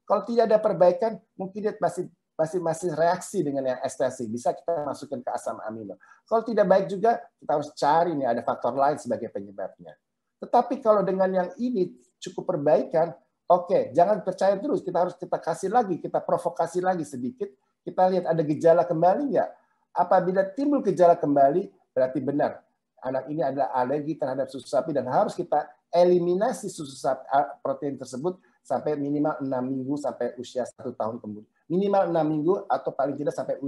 Kalau tidak ada perbaikan, mungkin dia masih reaksi dengan yang ekstensif, bisa kita masukkan ke asam amino. Kalau tidak baik juga, kita harus cari nih ada faktor lain sebagai penyebabnya. Tetapi kalau dengan yang ini cukup perbaikan, oke, jangan percaya terus, kita kasih lagi, kita provokasi lagi sedikit, kita lihat ada gejala kembali nggak. Apabila timbul gejala kembali, berarti benar. Anak ini adalah alergi terhadap susu sapi dan harus kita eliminasi susu sapi, protein tersebut sampai minimal 6 minggu sampai usia 1 tahun kemudian. Minimal 6 minggu atau paling tidak sampai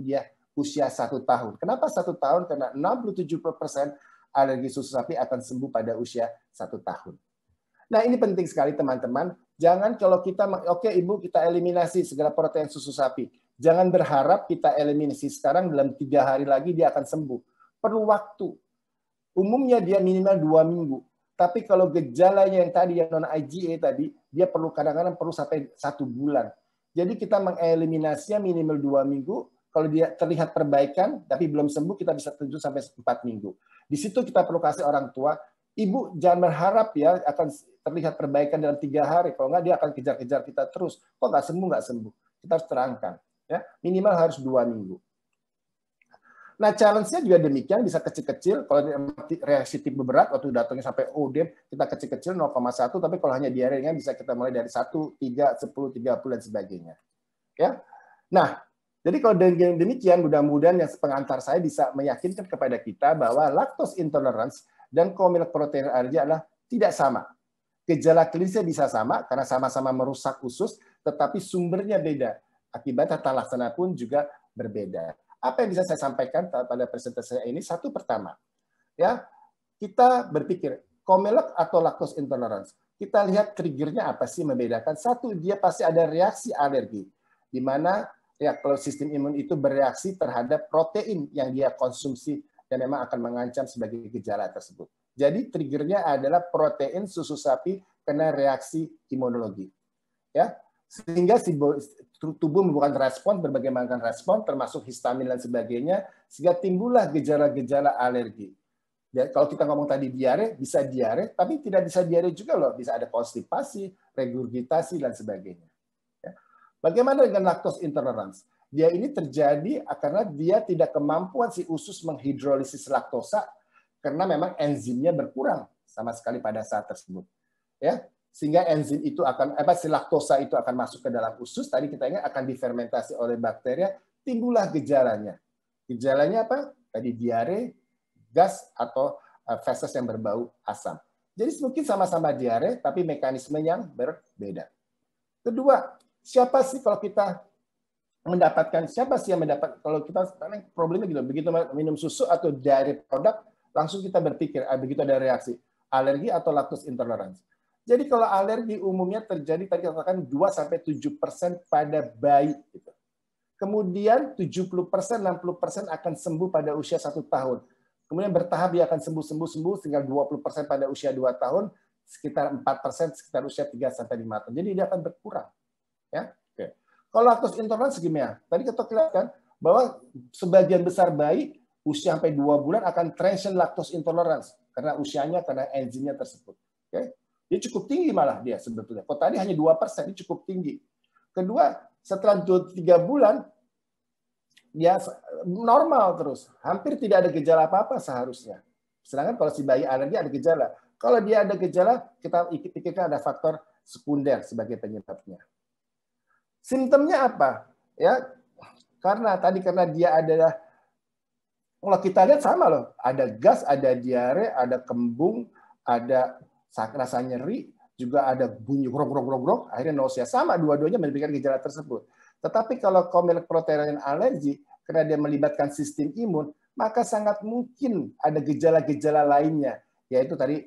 usia 1 tahun. Kenapa 1 tahun? Karena 67% alergi susu sapi akan sembuh pada usia 1 tahun. Nah ini penting sekali teman-teman. Jangan kalau kita, oke ibu kita eliminasi segala protein susu sapi. Jangan berharap kita eliminasi sekarang dalam 3 hari lagi dia akan sembuh. Perlu waktu. Umumnya dia minimal 2 minggu. Tapi kalau gejalanya yang tadi yang non IgA tadi, dia perlu kadang-kadang perlu sampai 1 bulan. Jadi kita mengeliminasinya minimal 2 minggu. Kalau dia terlihat perbaikan tapi belum sembuh, kita bisa 7 sampai 4 minggu. Di situ kita perlu kasih orang tua, ibu jangan berharap ya akan terlihat perbaikan dalam 3 hari. Kalau nggak dia akan kejar-kejar kita terus. Kok nggak sembuh? Kita harus terangkan. Ya, minimal harus 2 minggu. Nah, challenge-nya juga demikian, bisa kecil-kecil. Kalau reaksi tipe berat, waktu datangnya sampai ODEM, kita kecil-kecil 0,1, tapi kalau hanya diarenya bisa kita mulai dari 1, 3, 10, 30, dan sebagainya. Ya. Nah, jadi kalau demikian, mudah-mudahan yang pengantar saya bisa meyakinkan kepada kita bahwa lactose intolerance dan co-milk protein allergy adalah tidak sama. Gejala klinisnya bisa sama, karena sama-sama merusak usus, tetapi sumbernya beda. Akibat tata laksana pun juga berbeda. Apa yang bisa saya sampaikan pada presentasi saya ini? Satu pertama, ya kita berpikir co-milk atau lactose intolerance. Kita lihat triggernya apa sih membedakan. Satu, dia pasti ada reaksi alergi, di mana ya kalau sistem imun itu bereaksi terhadap protein yang dia konsumsi dan memang akan mengancam sebagai gejala tersebut. Jadi triggernya adalah protein susu sapi kena reaksi imunologi, ya. Sehingga si tubuh membuat respon, berbagai macam respon, termasuk histamin dan sebagainya, sehingga timbullah gejala-gejala alergi. Dan kalau kita ngomong tadi diare, bisa diare, tapi tidak bisa diare juga loh. Bisa ada konstipasi, regurgitasi, dan sebagainya. Bagaimana dengan lactose intolerance? Dia ini terjadi karena dia tidak kemampuan si usus menghidrolisis laktosa, karena memang enzimnya berkurang sama sekali pada saat tersebut. Ya. Sehingga enzim itu akan si laktosa itu akan masuk ke dalam usus, tadi kita ingat akan difermentasi oleh bakteri, timbullah gejalanya. Gejalanya apa? Tadi diare, gas atau feses yang berbau asam. Jadi mungkin sama-sama diare tapi mekanisme yang berbeda. Kedua, siapa sih kalau kita mendapatkan kalau kita problemnya gitu, begitu minum susu atau dairy product langsung kita berpikir begitu ada reaksi alergi atau lactose intolerance. Jadi kalau alergi umumnya terjadi tadi katakan 2-7% pada bayi. Gitu. Kemudian 70%, 60% akan sembuh pada usia 1 tahun. Kemudian bertahap dia akan sembuh, tinggal 20% pada usia 2 tahun, sekitar 4% sekitar usia 3-5 tahun. Jadi dia akan berkurang. Ya? Oke. Kalau lactose intolerance gimana? Tadi kita kelihatan bahwa sebagian besar bayi usia sampai 2 bulan akan transient lactose intolerance karena usianya, karena enzimnya tersebut. Oke. Dia cukup tinggi malah dia sebetulnya. Kalau tadi hanya 2%, ini cukup tinggi. Kedua, setelah 3 bulan, dia normal terus. Hampir tidak ada gejala apa-apa seharusnya. Sedangkan kalau si bayi alergi ada gejala. Kalau dia ada gejala, kita pikirkan ada faktor sekunder sebagai penyebabnya. Simptomnya apa? Ya, karena dia adalah, kalau kita lihat sama loh. Ada gas, ada diare, ada kembung, ada rasa nyeri, juga ada bunyi grog, akhirnya nausea. Sama dua-duanya memberikan gejala tersebut. Tetapi kalau co-milk protein allergy, karena dia melibatkan sistem imun, maka sangat mungkin ada gejala-gejala lainnya, yaitu tadi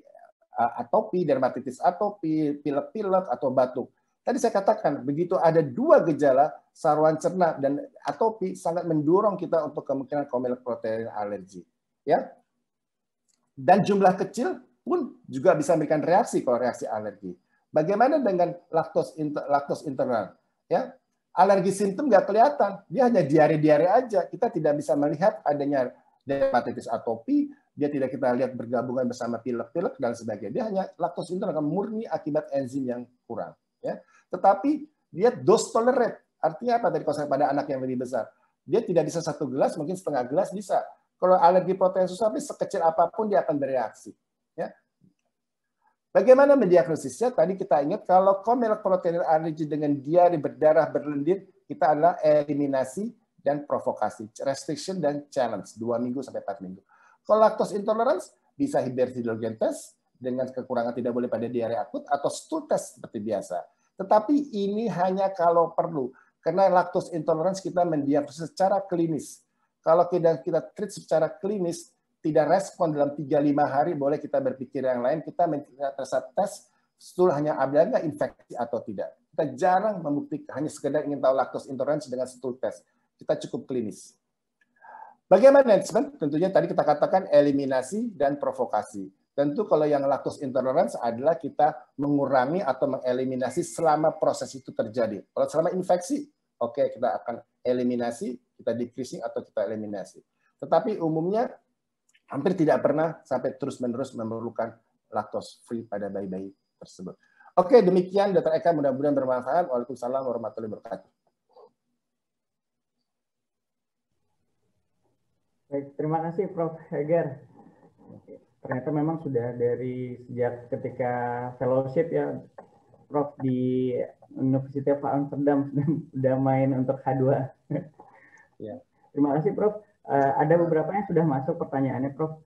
atopi, dermatitis atopi, pilek-pilek, atau batuk. Tadi saya katakan, begitu ada 2 gejala, saluran cerna dan atopi, sangat mendorong kita untuk kemungkinan co-milk protein allergy. Ya. Dan jumlah kecil pun juga bisa memberikan reaksi kalau reaksi alergi. Bagaimana dengan lactose intolerant? Ya, alergi simptom nggak kelihatan, dia hanya diare-diare aja. Kita tidak bisa melihat adanya dermatitis atopi, dia tidak kita lihat bergabungan bersama pilek-pilek dan sebagainya. Dia hanya lactose intolerant murni akibat enzim yang kurang. Ya, tetapi dia dose tolerate. Artinya apa tadi kalau pada anak yang lebih besar? Dia tidak bisa 1 gelas, mungkin setengah gelas bisa. Kalau alergi protein susu sapi sekecil apapun dia akan bereaksi. Ya. Bagaimana mendiagnosisnya? Tadi kita ingat kalau co-milk protein allergy dengan diare berdarah berlendir, kita adalah eliminasi dan provokasi, restriction dan challenge 2 minggu sampai 4 minggu. Kalau lactose intolerance bisa hiperhidrogen test dengan kekurangan tidak boleh pada diare akut atau stool test seperti biasa. Tetapi ini hanya kalau perlu, karena lactose intolerance kita mendiagnosis secara klinis. Kalau kita treat secara klinis, tidak respon dalam 3-5 hari, boleh kita berpikir yang lain, kita tes stool hanya ada nggak infeksi atau tidak. Kita jarang membuktikan, hanya sekedar ingin tahu lactose intolerance dengan stool test. Kita cukup klinis. Bagaimana management? Tentunya tadi kita katakan eliminasi dan provokasi. Tentu kalau yang lactose intolerance adalah kita mengurangi atau mengeliminasi selama proses itu terjadi. Kalau selama infeksi, oke, kita akan eliminasi, kita decreasing atau kita eliminasi. Tetapi umumnya hampir tidak pernah sampai terus-menerus memerlukan lactose free pada bayi-bayi tersebut. Oke, demikian Dr. Eka, mudah-mudahan bermanfaat. Waalaikumsalam warahmatullahi wabarakatuh. Baik, terima kasih Prof. Heger. Ternyata memang sudah dari sejak ketika fellowship ya, Prof di University of Amsterdam sudah main untuk H2. Ya. Terima kasih Prof. Ada beberapa yang sudah masuk pertanyaannya Prof.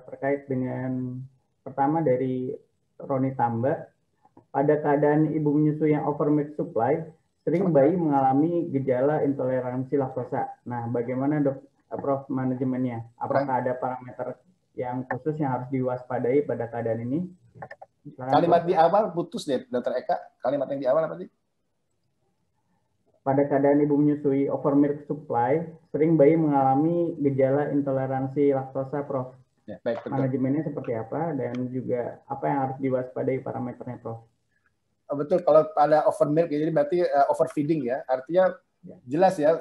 Terkait dengan pertama dari Roni Tamba. Pada keadaan ibu menyusui yang over milk supply, sering bayi mengalami gejala intoleransi laktosa. Nah, bagaimana Prof manajemennya? Apakah ada parameter yang khusus yang harus diwaspadai pada keadaan ini? Kalimat di awal putus deh, Dr. Eka. Kalimat yang di awal apa sih? Pada keadaan ibu menyusui over milk supply, sering bayi mengalami gejala intoleransi laktosa, Prof. Ya, baik, betul. Manajemennya seperti apa dan juga apa yang harus diwaspadai parameternya, Prof? Betul, kalau ada over milk, jadi berarti overfeeding ya. Artinya jelas ya,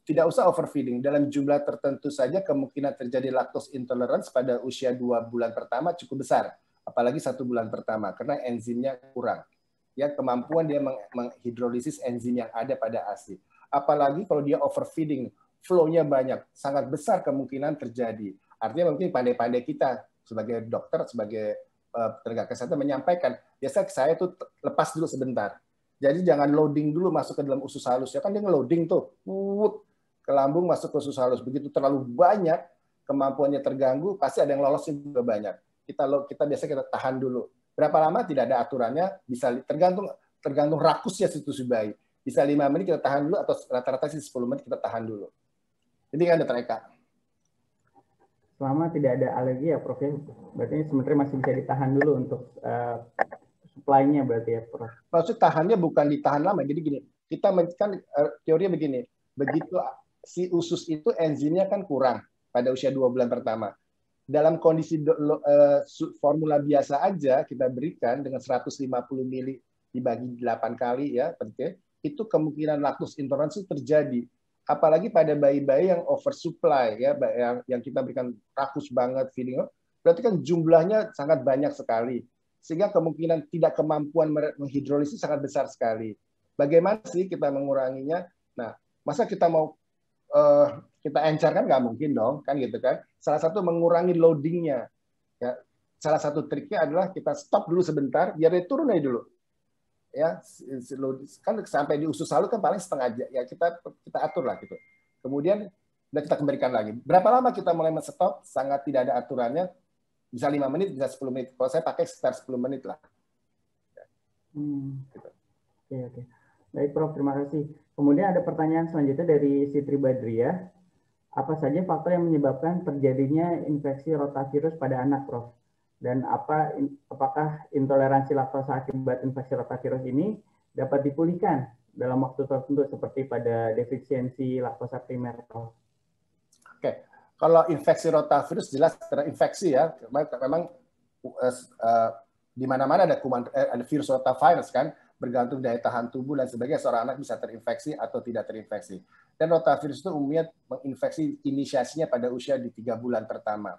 tidak usah overfeeding. Dalam jumlah tertentu saja kemungkinan terjadi lactose intolerance pada usia 2 bulan pertama cukup besar. Apalagi 1 bulan pertama, karena enzimnya kurang. Ya, kemampuan dia menghidrolisis enzim yang ada pada ASI. Apalagi kalau dia overfeeding, flow-nya banyak, sangat besar kemungkinan terjadi. Artinya mungkin pandai-pandai kita sebagai dokter, sebagai tenaga kesehatan menyampaikan, biasa saya tuh lepas dulu sebentar. Jadi jangan loading dulu masuk ke dalam usus halus. Ya kan dia nge-loading tuh, ke lambung masuk ke usus halus. Begitu terlalu banyak, kemampuannya terganggu, pasti ada yang lolos juga banyak. Kita biasa kita tahan dulu. Berapa lama tidak ada aturannya, bisa tergantung rakusnya situasi bayi. Bisa 5 menit kita tahan dulu, atau rata-rata sih 10 menit kita tahan dulu. Jadi kan Dr. Eka. Selama tidak ada alergi ya Prof, ya, berarti sebenarnya masih bisa ditahan dulu untuk supply-nya berarti ya Prof. Maksud tahannya bukan ditahan lama, jadi gini, kita kan teorinya begini, begitu si usus itu enzimnya kan kurang pada usia 2 bulan pertama. Dalam kondisi formula biasa aja kita berikan dengan 150 ml dibagi 8 kali ya, itu kemungkinan lactose intolerance terjadi. Apalagi pada bayi-bayi yang oversupply ya, yang kita berikan rakus banget feeding, berarti kan jumlahnya sangat banyak sekali, sehingga kemungkinan tidak kemampuan menghidrolisis sangat besar sekali. Bagaimana sih kita menguranginya? Nah, masa kita mau kita encerkan nggak mungkin dong, kan gitu kan? Salah satu mengurangi loadingnya. Ya, salah satu triknya adalah kita stop dulu sebentar, biar dia turun aja dulu. Ya, kan sampai di usus halus kan paling setengah jam, ya kita atur lah gitu. Kemudian kita kembalikan lagi. Berapa lama kita mulai men-stop? Sangat tidak ada aturannya. Bisa 5 menit, bisa 10 menit. Kalau saya pakai sekitar 10 menit lah. Gitu. Oke. Baik Prof, terima kasih. Kemudian ada pertanyaan selanjutnya dari Sitri Badriah. Apa saja faktor yang menyebabkan terjadinya infeksi rotavirus pada anak, Prof? Dan apakah intoleransi laktosa akibat infeksi rotavirus ini dapat dipulihkan dalam waktu tertentu seperti pada defisiensi laktosa primer, Prof? Oke, kalau infeksi rotavirus jelas terinfeksi ya, memang di mana-mana ada virus rotavirus kan, bergantung daya tahan tubuh dan sebagainya, seorang anak bisa terinfeksi atau tidak terinfeksi. Dan rotavirus itu umumnya menginfeksi inisiasinya pada usia di 3 bulan pertama.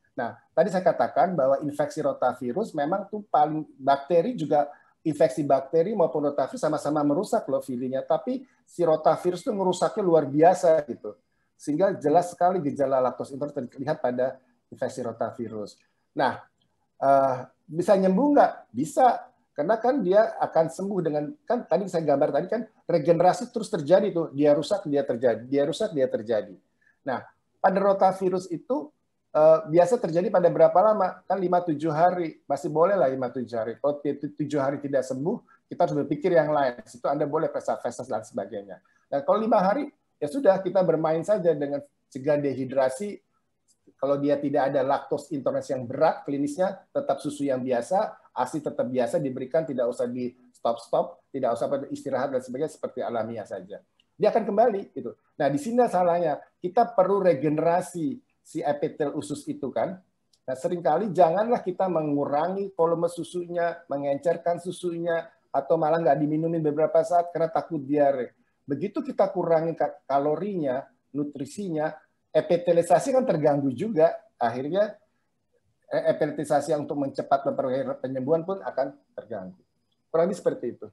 Nah, tadi saya katakan bahwa infeksi rotavirus memang tuh paling bakteri juga, infeksi bakteri maupun rotavirus sama-sama merusak loh feedingnya, tapi si rotavirus itu merusaknya luar biasa gitu. Sehingga jelas sekali gejala lactose intolerance terlihat pada infeksi rotavirus. Nah, bisa nyembuh nggak? Bisa. Karena kan dia akan sembuh dengan, kan tadi saya gambar tadi kan regenerasi terus terjadi tuh, dia rusak dia terjadi, dia rusak dia terjadi. Nah, pada rotavirus itu biasa terjadi pada berapa lama? Kan 5-7 hari, masih boleh lah 5-7 hari. Kalau 7 hari tidak sembuh, kita harus berpikir yang lain. Di situ Anda boleh fesas dan sebagainya. Dan kalau 5 hari, ya sudah kita bermain saja dengan cegah dehidrasi. Kalau dia tidak ada lactose intolerance yang berat, klinisnya tetap susu yang biasa, ASI tetap biasa diberikan, tidak usah di stop, tidak usah istirahat dan sebagainya, seperti alamiah saja. Dia akan kembali gitu. Nah, di sini salahnya. Kita perlu regenerasi si epitel usus itu kan. Nah, seringkali janganlah kita mengurangi volume susunya, mengencerkan susunya, atau malah nggak diminumin beberapa saat karena takut diare. Begitu kita kurangi kalorinya, nutrisinya, epitelisasi kan terganggu juga. Akhirnya epitelisasi untuk mencepat memperoleh penyembuhan pun akan terganggu. Kurang lebih seperti itu.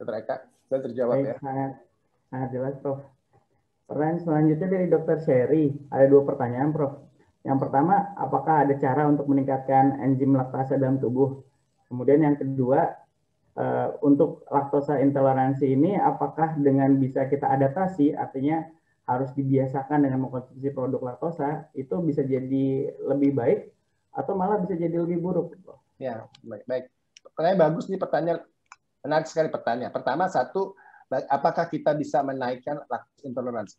Dr. Eka, sudah terjawab ya? Sangat jelas, Prof. Pertanyaan selanjutnya dari Dr. Sherry. Ada 2 pertanyaan, Prof. Yang pertama, apakah ada cara untuk meningkatkan enzim laktase dalam tubuh? Kemudian yang kedua, untuk laktosa intoleransi ini, apakah dengan bisa kita adaptasi, artinya harus dibiasakan dengan mengkonsumsi produk laktosa, itu bisa jadi lebih baik atau malah bisa jadi lebih buruk? Ya, baik. Pertanyaan bagus nih, pertanyaan menarik sekali pertanyaan. Pertama, satu, apakah kita bisa menaikkan laktose intoleransi?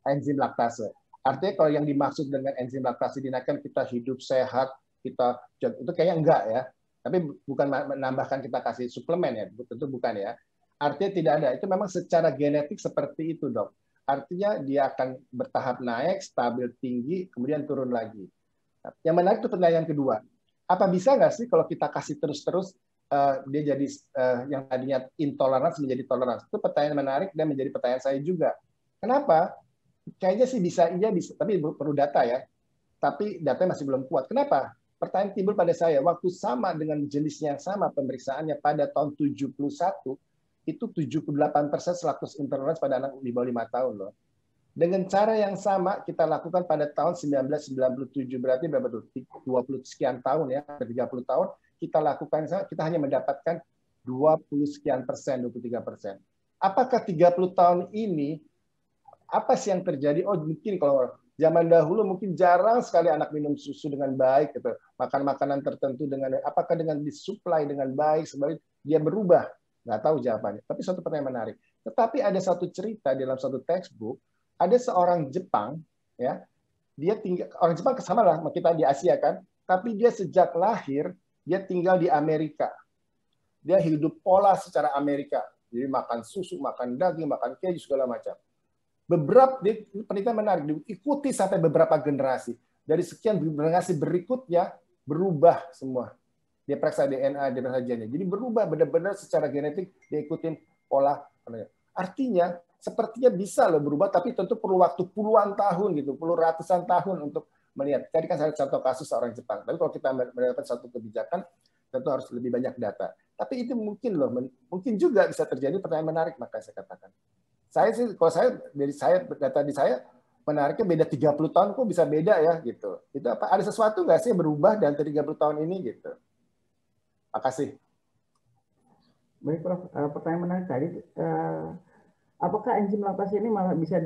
Enzim laktase. Artinya kalau yang dimaksud dengan enzim laktase dinaikkan, kita hidup sehat, kita itu kayaknya enggak ya. Tapi bukan menambahkan kita kasih suplemen ya, tentu bukan ya. Artinya tidak ada. Itu memang secara genetik seperti itu, Dok. Artinya dia akan bertahap naik, stabil tinggi, kemudian turun lagi. Yang menarik itu pertanyaan kedua. Apa bisa nggak sih kalau kita kasih terus-terus dia jadi yang tadinya intoleransi menjadi toleransi? Itu pertanyaan menarik dan menjadi pertanyaan saya juga. Kenapa? Kayaknya sih bisa, iya bisa, tapi perlu data ya. Tapi datanya masih belum kuat. Kenapa? Pertanyaan timbul pada saya, waktu sama dengan jenisnya yang sama pemeriksaannya pada tahun 71, itu 78% laktose intoleransi pada anak di bawah 5 tahun loh. Dengan cara yang sama kita lakukan pada tahun 1997, berarti berapa tuh? 20 sekian tahun ya, 30 tahun, kita lakukan, kita hanya mendapatkan 20 sekian persen, 23%. Apakah 30 tahun ini, apa sih yang terjadi? Oh mungkin kalau zaman dahulu mungkin jarang sekali anak minum susu dengan baik, gitu. Makan makanan tertentu dengan, apakah dengan disuplai dengan baik, sebaliknya dia berubah? Nggak tahu jawabannya. Tapi suatu pertanyaan menarik. Tetapi ada satu cerita dalam satu textbook, ada seorang Jepang, ya, dia tinggal, orang Jepang sama lah kita di Asia kan, tapi dia sejak lahir dia tinggal di Amerika. Dia hidup pola secara Amerika, jadi makan susu, makan daging, makan keju segala macam. Beberapa penelitian menarik, diikuti sampai beberapa generasi. Dari sekian generasi berikutnya berubah semua. Dia periksa DNA, dia periksa gennya. Jadi berubah benar-benar secara genetik, dia ikutin pola. Artinya sepertinya bisa loh berubah, tapi tentu perlu waktu puluhan tahun gitu, perlu ratusan tahun untuk melihat. Tadi kan saya contoh kasus seorang Jepang. Tapi kalau kita mendapatkan satu kebijakan, tentu harus lebih banyak data. Tapi itu mungkin loh, mungkin juga bisa terjadi. Pertanyaan menarik, maka saya katakan. Saya sih, kalau saya data di saya menariknya beda 30 tahun kok bisa beda ya gitu. Itu apa? Ada sesuatu nggak sih yang berubah dalam 30 tahun ini gitu? Makasih. Baik, Prof. Pertanyaan menarik tadi. Apakah enzim laktase ini malah bisa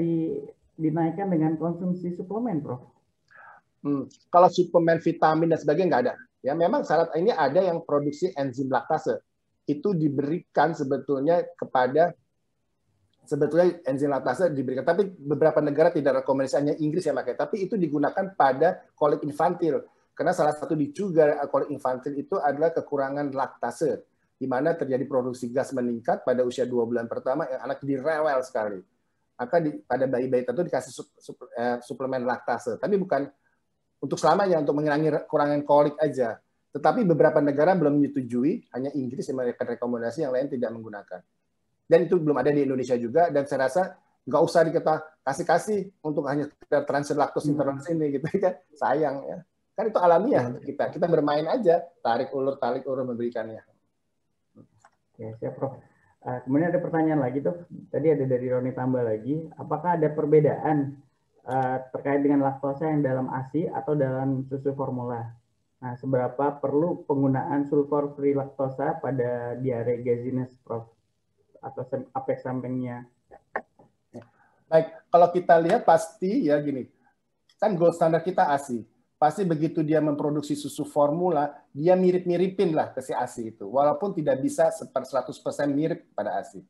dinaikkan dengan konsumsi suplemen, Prof? Kalau suplemen vitamin dan sebagainya nggak ada. Ya, memang syarat ini ada yang produksi enzim laktase. Itu diberikan sebetulnya enzim laktase diberikan. Tapi beberapa negara tidak rekomendasi, hanya Inggris yang pakai. Tapi itu digunakan pada kolik infantil. Karena salah satu dicegah kolik infantil itu adalah kekurangan laktase, di mana terjadi produksi gas meningkat pada usia 2 bulan pertama, yang anak direwel sekali. Maka pada bayi-bayi tertentu dikasih suplemen laktase. Tapi bukan untuk selamanya, untuk mengurangi kekurangan kolik aja. Tetapi beberapa negara belum menyetujui, hanya Inggris yang memberikan rekomendasi, yang lain tidak menggunakan. Dan itu belum ada di Indonesia juga, dan saya rasa nggak usah kita kasih untuk hanya transfer laktose intoleransi ini, gitu kan. Sayang ya. Kan itu alamiah kita bermain aja, tarik ulur memberikannya. Ya, siap, Prof. Kemudian ada pertanyaan lagi tuh, tadi ada dari Roni tambah lagi, apakah ada perbedaan terkait dengan laktosa yang dalam ASI atau dalam susu formula? Nah, seberapa perlu penggunaan sulfur free laktosa pada diare gaziness, Prof? Atau efek sampingnya? Baik, kalau kita lihat pasti ya gini, kan gold standar kita ASI. Pasti begitu dia memproduksi susu formula, dia mirip-miripin lah ke si ASI itu, walaupun tidak bisa 100% mirip pada ASI.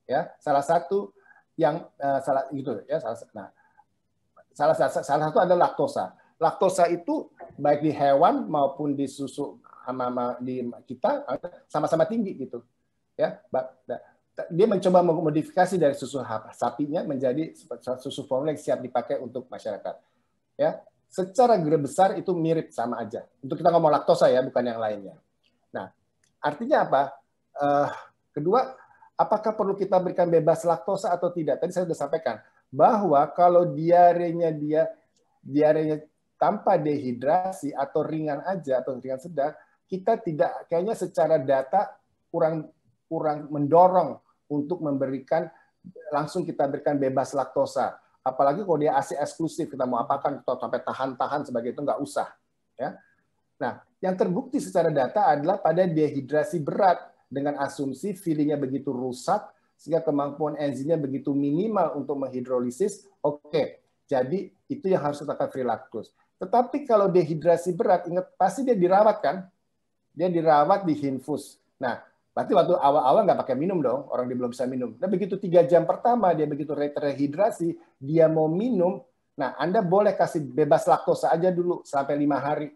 Ya, salah satu yang salah satu adalah laktosa. Laktosa itu baik di hewan maupun di susu di kita sama-sama tinggi gitu. Ya, dia mencoba memodifikasi dari susu sapinya menjadi susu formula yang siap dipakai untuk masyarakat. Ya, secara garis besar itu mirip sama aja. Untuk kita ngomong laktosa ya, bukan yang lainnya. Nah, artinya apa? Kedua, apakah perlu kita berikan bebas laktosa atau tidak? Tadi saya sudah sampaikan bahwa kalau diarenya tanpa dehidrasi atau ringan aja atau ringan sedang, kita tidak kayaknya secara data kurang mendorong untuk memberikan langsung kita berikan bebas laktosa. Apalagi kalau dia ASI eksklusif, kita mau apakan atau sampai tahan sebagai itu nggak usah. Ya. Nah, yang terbukti secara data adalah pada dehidrasi berat dengan asumsi feedingnya begitu rusak sehingga kemampuan enzimnya begitu minimal untuk menghidrolisis. Oke, jadi itu yang harus kita free lactose. Tetapi kalau dehidrasi berat, ingat pasti dia dirawat kan? Dia dirawat di infus. Nah, berarti waktu awal-awal nggak pakai minum dong, orang dia belum bisa minum. Nah, begitu 3 jam pertama dia begitu rehidrasi, dia mau minum, nah Anda boleh kasih bebas laktosa aja dulu sampai 5 hari.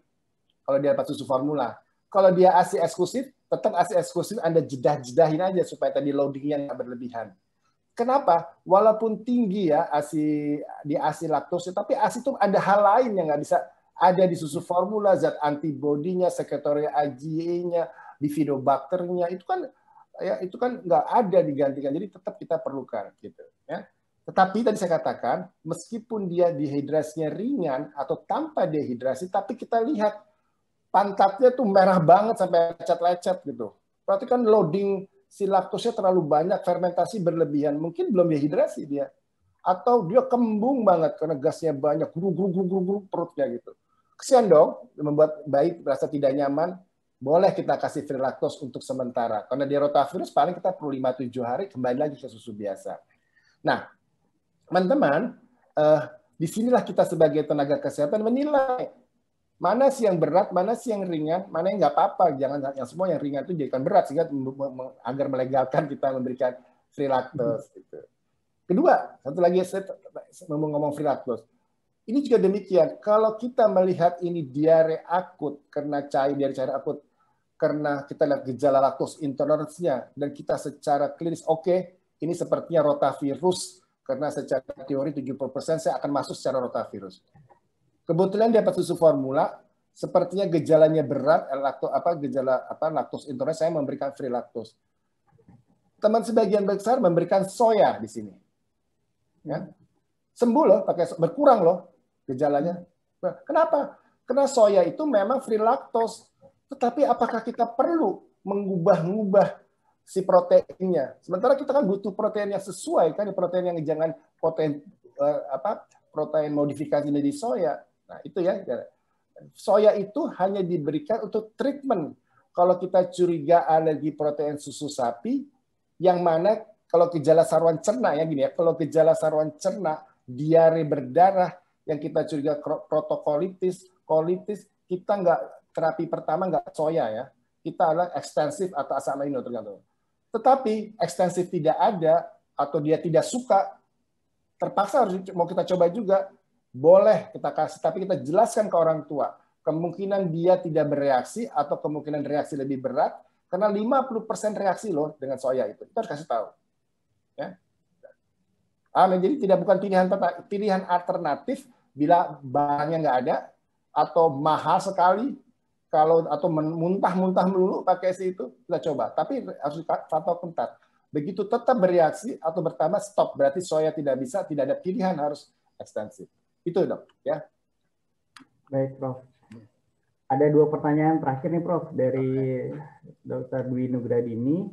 Kalau dia dapat susu formula. Kalau dia ASI eksklusif, tetap ASI eksklusif Anda jedah-jedahin aja supaya tadi loadingnya nggak berlebihan. Kenapa? Walaupun tinggi ya ASI laktosa, tapi ASI itu ada hal lain yang nggak bisa ada di susu formula, zat antibodinya, Secretoria IgA-nya, bifidobakternya, itu kan nggak ada digantikan. Jadi tetap kita perlukan gitu ya. Tetapi tadi saya katakan, meskipun dia dehidrasinya ringan atau tanpa dehidrasi, tapi kita lihat pantatnya tuh merah banget sampai lecet-lecet gitu. Berarti kan loading si laktosnya terlalu banyak, fermentasi berlebihan, mungkin belum dehidrasi dia. Atau dia kembung banget karena gasnya banyak, guru perutnya gitu. Kesian dong, membuat bayi merasa tidak nyaman. Boleh kita kasih free lactose untuk sementara. Karena dia rotavirus paling kita perlu 5-7 hari kembali lagi ke susu biasa. Nah, teman-teman, disinilah kita sebagai tenaga kesehatan menilai mana sih yang berat, mana sih yang ringan, mana yang nggak apa-apa. Jangan yang semua yang ringan itu jadikan berat sehingga agar melegalkan kita memberikan free lactose. Gitu. Kedua, satu lagi saya ngomong free lactose. Ini juga demikian. Kalau kita melihat ini diare akut karena diare cair akut karena kita lihat gejala laktos intoleransinya dan kita secara klinis ini sepertinya rotavirus karena secara teori 70% saya akan masuk secara rotavirus. Kebetulan dia dapat susu formula, sepertinya gejalanya berat, laktos intoleransi, saya memberikan free lactose. Teman sebagian besar memberikan soya di sini. Ya. Sembuh loh, berkurang loh gejalanya. Kenapa? Karena soya itu memang free lactose. Tetapi apakah kita perlu mengubah si proteinnya? Sementara kita kan butuh protein yang sesuai, kan protein yang jangan protein modifikasi dari soya. Nah, itu ya. Soya itu hanya diberikan untuk treatment. Kalau kita curiga alergi protein susu sapi, yang mana kalau gejala saluran cerna ya gini ya, kalau gejala saluran cerna, diare berdarah, yang kita curiga protokolitis, kolitis, kita nggak terapi pertama nggak soya ya. Kita adalah ekstensif atau asam amino tergantung. Tetapi ekstensif tidak ada atau dia tidak suka, terpaksa harus mau kita coba juga. Boleh kita kasih, tapi kita jelaskan ke orang tua. Kemungkinan dia tidak bereaksi atau kemungkinan reaksi lebih berat, karena 50% reaksi loh dengan soya itu. Kita harus kasih tahu. Ya. Jadi tidak bukan pilihan alternatif bila barangnya nggak ada, atau mahal sekali, atau muntah-muntah melulu pakai itu, kita coba. Tapi harus pantau ketat. Begitu tetap bereaksi atau bertambah, stop. Berarti soya tidak bisa, tidak ada pilihan, harus ekstensif. Itu dok, ya. Baik, Prof. Ada 2 pertanyaan terakhir nih, Prof, dari Dr. Dwi Nugradini.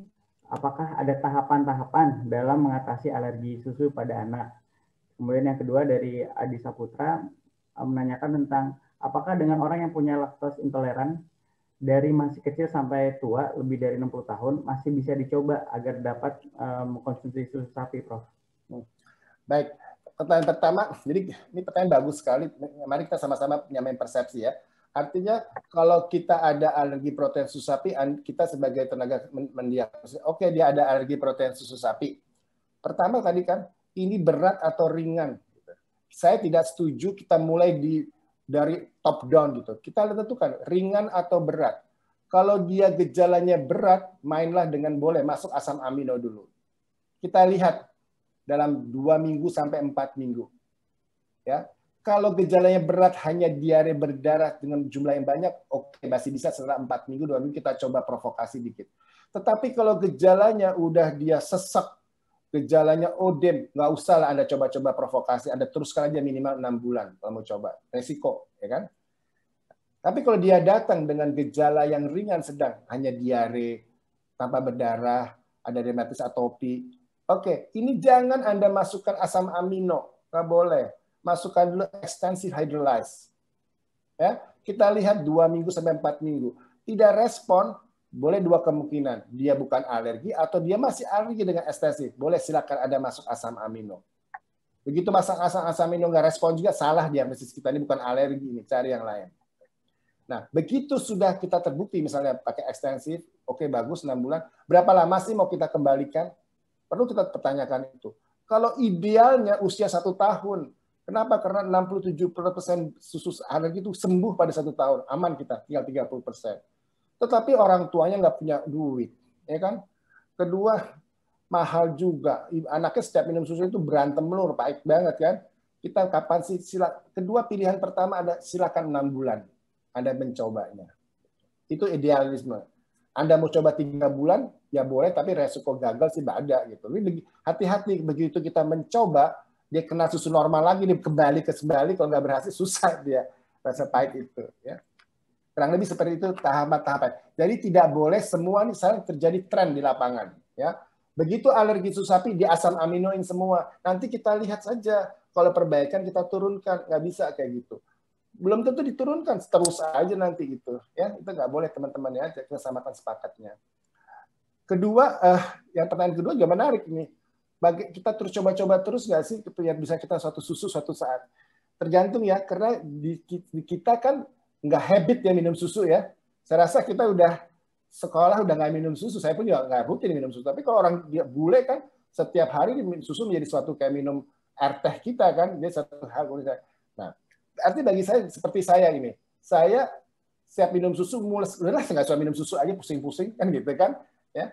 Apakah ada tahapan-tahapan dalam mengatasi alergi susu pada anak? Kemudian yang kedua dari Adi Saputra menanyakan tentang apakah dengan orang yang punya laktos intoleran dari masih kecil sampai tua, lebih dari 60 tahun, masih bisa dicoba agar dapat mengkonsumsi susu sapi, Prof? Baik. Pertanyaan pertama, jadi ini pertanyaan bagus sekali. Mari kita sama-sama nyamain persepsi ya. Artinya kalau kita ada alergi protein susu sapi, kita sebagai tenaga mendiagnosis, dia ada alergi protein susu sapi. Pertama tadi kan, ini berat atau ringan. Saya tidak setuju kita mulai dari top down gitu. Kita tentukan ringan atau berat. Kalau dia gejalanya berat, mainlah dengan boleh masuk asam amino dulu. Kita lihat dalam 2 minggu sampai 4 minggu. Ya, kalau gejalanya berat hanya diare berdarah dengan jumlah yang banyak, oke, masih bisa setelah 4 minggu, 2 minggu kita coba provokasi dikit. Tetapi kalau gejalanya udah dia sesak, gejalanya odem, nggak usah lah Anda coba-coba provokasi, Anda teruskan aja minimal 6 bulan kalau mau coba. Resiko, ya kan? Tapi kalau dia datang dengan gejala yang ringan sedang, hanya diare, tanpa berdarah, ada dermatitis atopi, oke, ini jangan Anda masukkan asam amino, nggak boleh. Masukkan dulu extensive hydrolyze. Ya, kita lihat 2 minggu sampai 4 minggu. Tidak respon, boleh 2 kemungkinan. Dia bukan alergi atau dia masih alergi dengan ekstensif. Boleh silakan Anda masuk asam amino. Begitu masuk asam amino nggak respon juga, salah diagnosis kita, ini bukan alergi, ini cari yang lain. Nah, begitu sudah kita terbukti misalnya pakai ekstensif, oke bagus 6 bulan, berapa lama sih mau kita kembalikan? Perlu kita pertanyakan itu. Kalau idealnya usia 1 tahun, kenapa? Karena 67% susu alergi itu sembuh pada 1 tahun, aman kita, tinggal 30%. Tetapi orang tuanya nggak punya duit, ya kan? Kedua, mahal juga. Anaknya setiap minum susu itu berantem melulu, baik banget kan? Kita kapan sih? Kedua pilihan pertama ada silakan 6 bulan. Anda mencobanya. Itu idealisme. Anda mau coba 3 bulan, ya boleh, tapi resiko gagal sih ada gitu. Hati-hati begitu kita mencoba, dia kena susu normal lagi, dia kembali, kalau nggak berhasil, susah dia. Rasa pahit itu. Ya. Kurang lebih seperti itu tahapan-tahapan. Jadi tidak boleh semua ini sekarang terjadi tren di lapangan. Ya. Begitu alergi susu sapi, di asam aminoin semua. Nanti kita lihat saja, kalau perbaikan kita turunkan, nggak bisa kayak gitu. Belum tentu diturunkan, terus aja nanti gitu ya, itu nggak boleh teman-teman ya, keselamatan sepakatnya. Kedua, yang pertanyaan kedua juga menarik ini, kita terus coba-coba terus nggak sih biar bisa kita suatu susu suatu saat? Tergantung ya, karena di kita kan nggak habit ya minum susu ya. Saya rasa kita udah sekolah udah nggak minum susu, saya pun juga nggak rutin minum susu. Tapi kalau orang dia bule kan setiap hari susu menjadi suatu kayak minum air teh kita kan, dia satu hal. Nah, artinya bagi saya seperti saya ini, saya siap minum susu mules, udahlah saya nggak suka minum susu aja pusing-pusing kan gitu kan, ya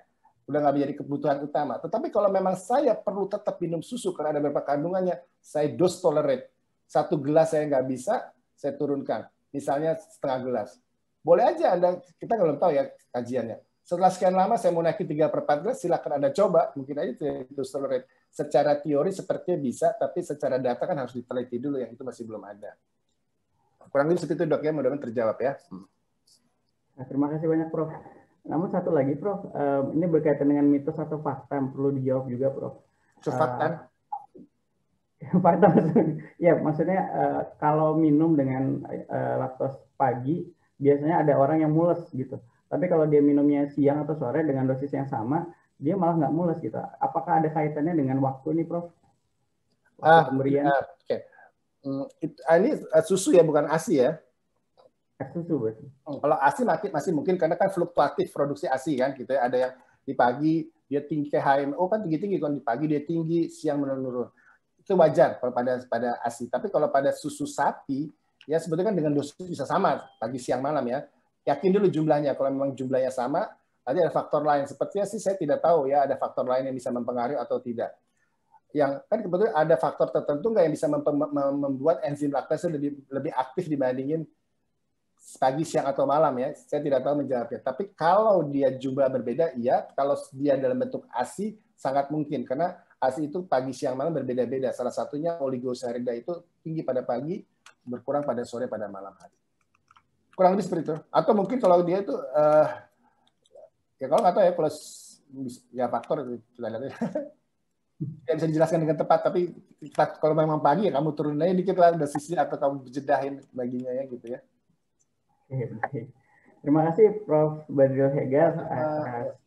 udah nggak menjadi kebutuhan utama. Tetapi kalau memang saya perlu tetap minum susu karena ada beberapa kandungannya, saya dose tolerate. 1 gelas saya nggak bisa, saya turunkan, misalnya setengah gelas. Boleh aja Anda, kita belum tahu ya kajiannya. Setelah sekian lama saya mau naikin 3/4 gelas, silakan Anda coba, mungkin aja dose tolerate. Secara teori sepertinya bisa, tapi secara data kan harus diteliti dulu, yang itu masih belum ada. Kurang lebih seperti itu dok ya, mudah-mudahan terjawab ya. Nah, terima kasih banyak Prof. Namun satu lagi Prof, ini berkaitan dengan mitos atau fakta yang perlu dijawab juga Prof. Fakta? Fakta ya, maksudnya kalau minum dengan laktos pagi, biasanya ada orang yang mules gitu. Tapi kalau dia minumnya siang atau sore dengan dosis yang sama, dia malah nggak mules gitu. Apakah ada kaitannya dengan waktu nih Prof? Waktu pemberian? Oke. Ini susu ya, bukan ASI ya? Susu berarti. Kalau ASI masih mungkin karena kan fluktuatif produksi ASI kan, gitu ya. Ada yang di pagi dia tinggi ke HMO kan tinggi kan, di pagi dia tinggi, siang menurun. Itu wajar kalau pada ASI. Tapi kalau pada susu sapi ya sebetulnya kan dengan dosis bisa sama pagi, siang, malam ya. Yakin dulu jumlahnya. Kalau memang jumlahnya sama, nanti ada faktor lain. Sepertinya sih saya tidak tahu ya ada faktor lain yang bisa mempengaruhi atau tidak. Yang kan kebetulan ada faktor tertentu nggak yang bisa membuat enzim laktase lebih aktif dibandingin pagi, siang atau malam ya. Saya tidak tahu menjawabnya. Tapi kalau dia jumlah berbeda, iya. Kalau dia dalam bentuk ASI sangat mungkin karena ASI itu pagi, siang, malam berbeda-beda. Salah satunya oligosaccharida itu tinggi pada pagi, berkurang pada sore, pada malam hari. Kurang lebih seperti itu. Atau mungkin kalau dia itu ya kalau nggak tahu ya, kalau ya faktor itu kita lihat. Tidak bisa dijelaskan dengan tepat, tapi kalau memang pagi ya kamu turun aja dikit lah dosisnya atau kamu jedahin baginya ya gitu ya. Oke. Terima kasih Prof. Badril Hegar atas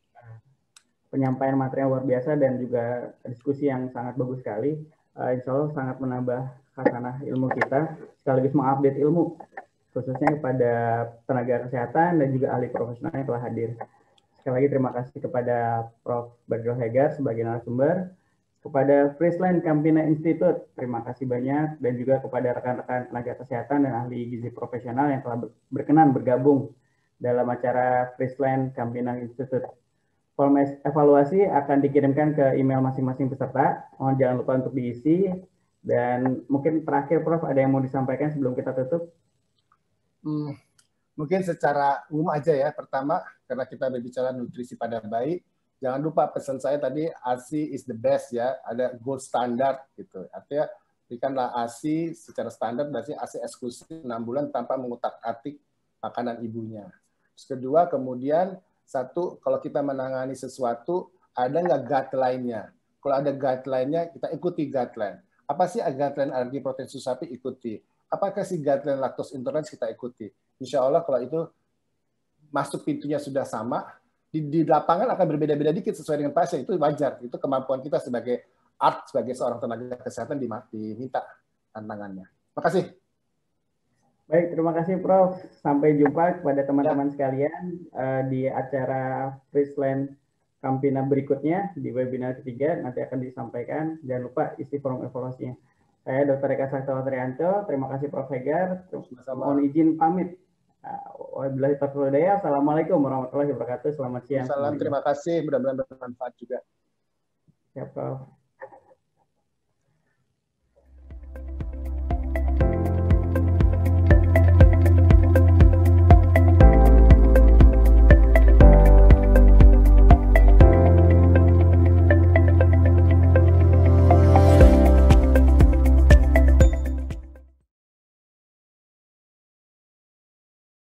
penyampaian materi yang luar biasa dan juga diskusi yang sangat bagus sekali. Insya Allah sangat menambah khasanah ilmu kita, sekaligus mengupdate ilmu, khususnya kepada tenaga kesehatan dan juga ahli profesional yang telah hadir. Sekali lagi terima kasih kepada Prof. Badril Hegar sebagai narasumber, kepada Friesland Campina Institute, terima kasih banyak, dan juga kepada rekan-rekan tenaga kesehatan dan ahli gizi profesional yang telah berkenan bergabung dalam acara Friesland Campina Institute. Form evaluasi akan dikirimkan ke email masing-masing peserta. Mohon jangan lupa untuk diisi. Dan mungkin terakhir, Prof, ada yang mau disampaikan sebelum kita tutup? Mungkin secara umum aja ya. Pertama, karena kita berbicara nutrisi pada bayi, jangan lupa pesan saya tadi, ASI is the best ya. Ada gold standard gitu. Artinya berikanlah ASI secara standar, berarti ASI eksklusif 6 bulan tanpa mengutak-atik makanan ibunya. Terus kedua, kemudian satu, kalau kita menangani sesuatu, ada nggak guideline-nya? Kalau ada guideline-nya, kita ikuti guideline. Apa sih guideline alergi protein susu sapi? Ikuti. Apakah sih guideline lactose intolerance? Kita ikuti. Insya Allah kalau itu masuk pintunya sudah sama, di lapangan akan berbeda-beda dikit sesuai dengan pasien. Itu wajar. Itu kemampuan kita sebagai sebagai seorang tenaga kesehatan diminta tantangannya. Terima kasih. Baik, terima kasih Prof. Sampai jumpa kepada teman-teman sekalian di acara Friesland Campina berikutnya di webinar ketiga. Nanti akan disampaikan. Jangan lupa isi form evaluasinya. Saya Dr. Eka Saktiawantrianto. Terima kasih Prof. Hegar. Mohon izin pamit. Wabillahi taufiq wal hidayah. Assalamualaikum warahmatullahi wabarakatuh. Selamat siang. Salam, terima kasih. Mudah-mudahan bermanfaat juga. Ya, Prof.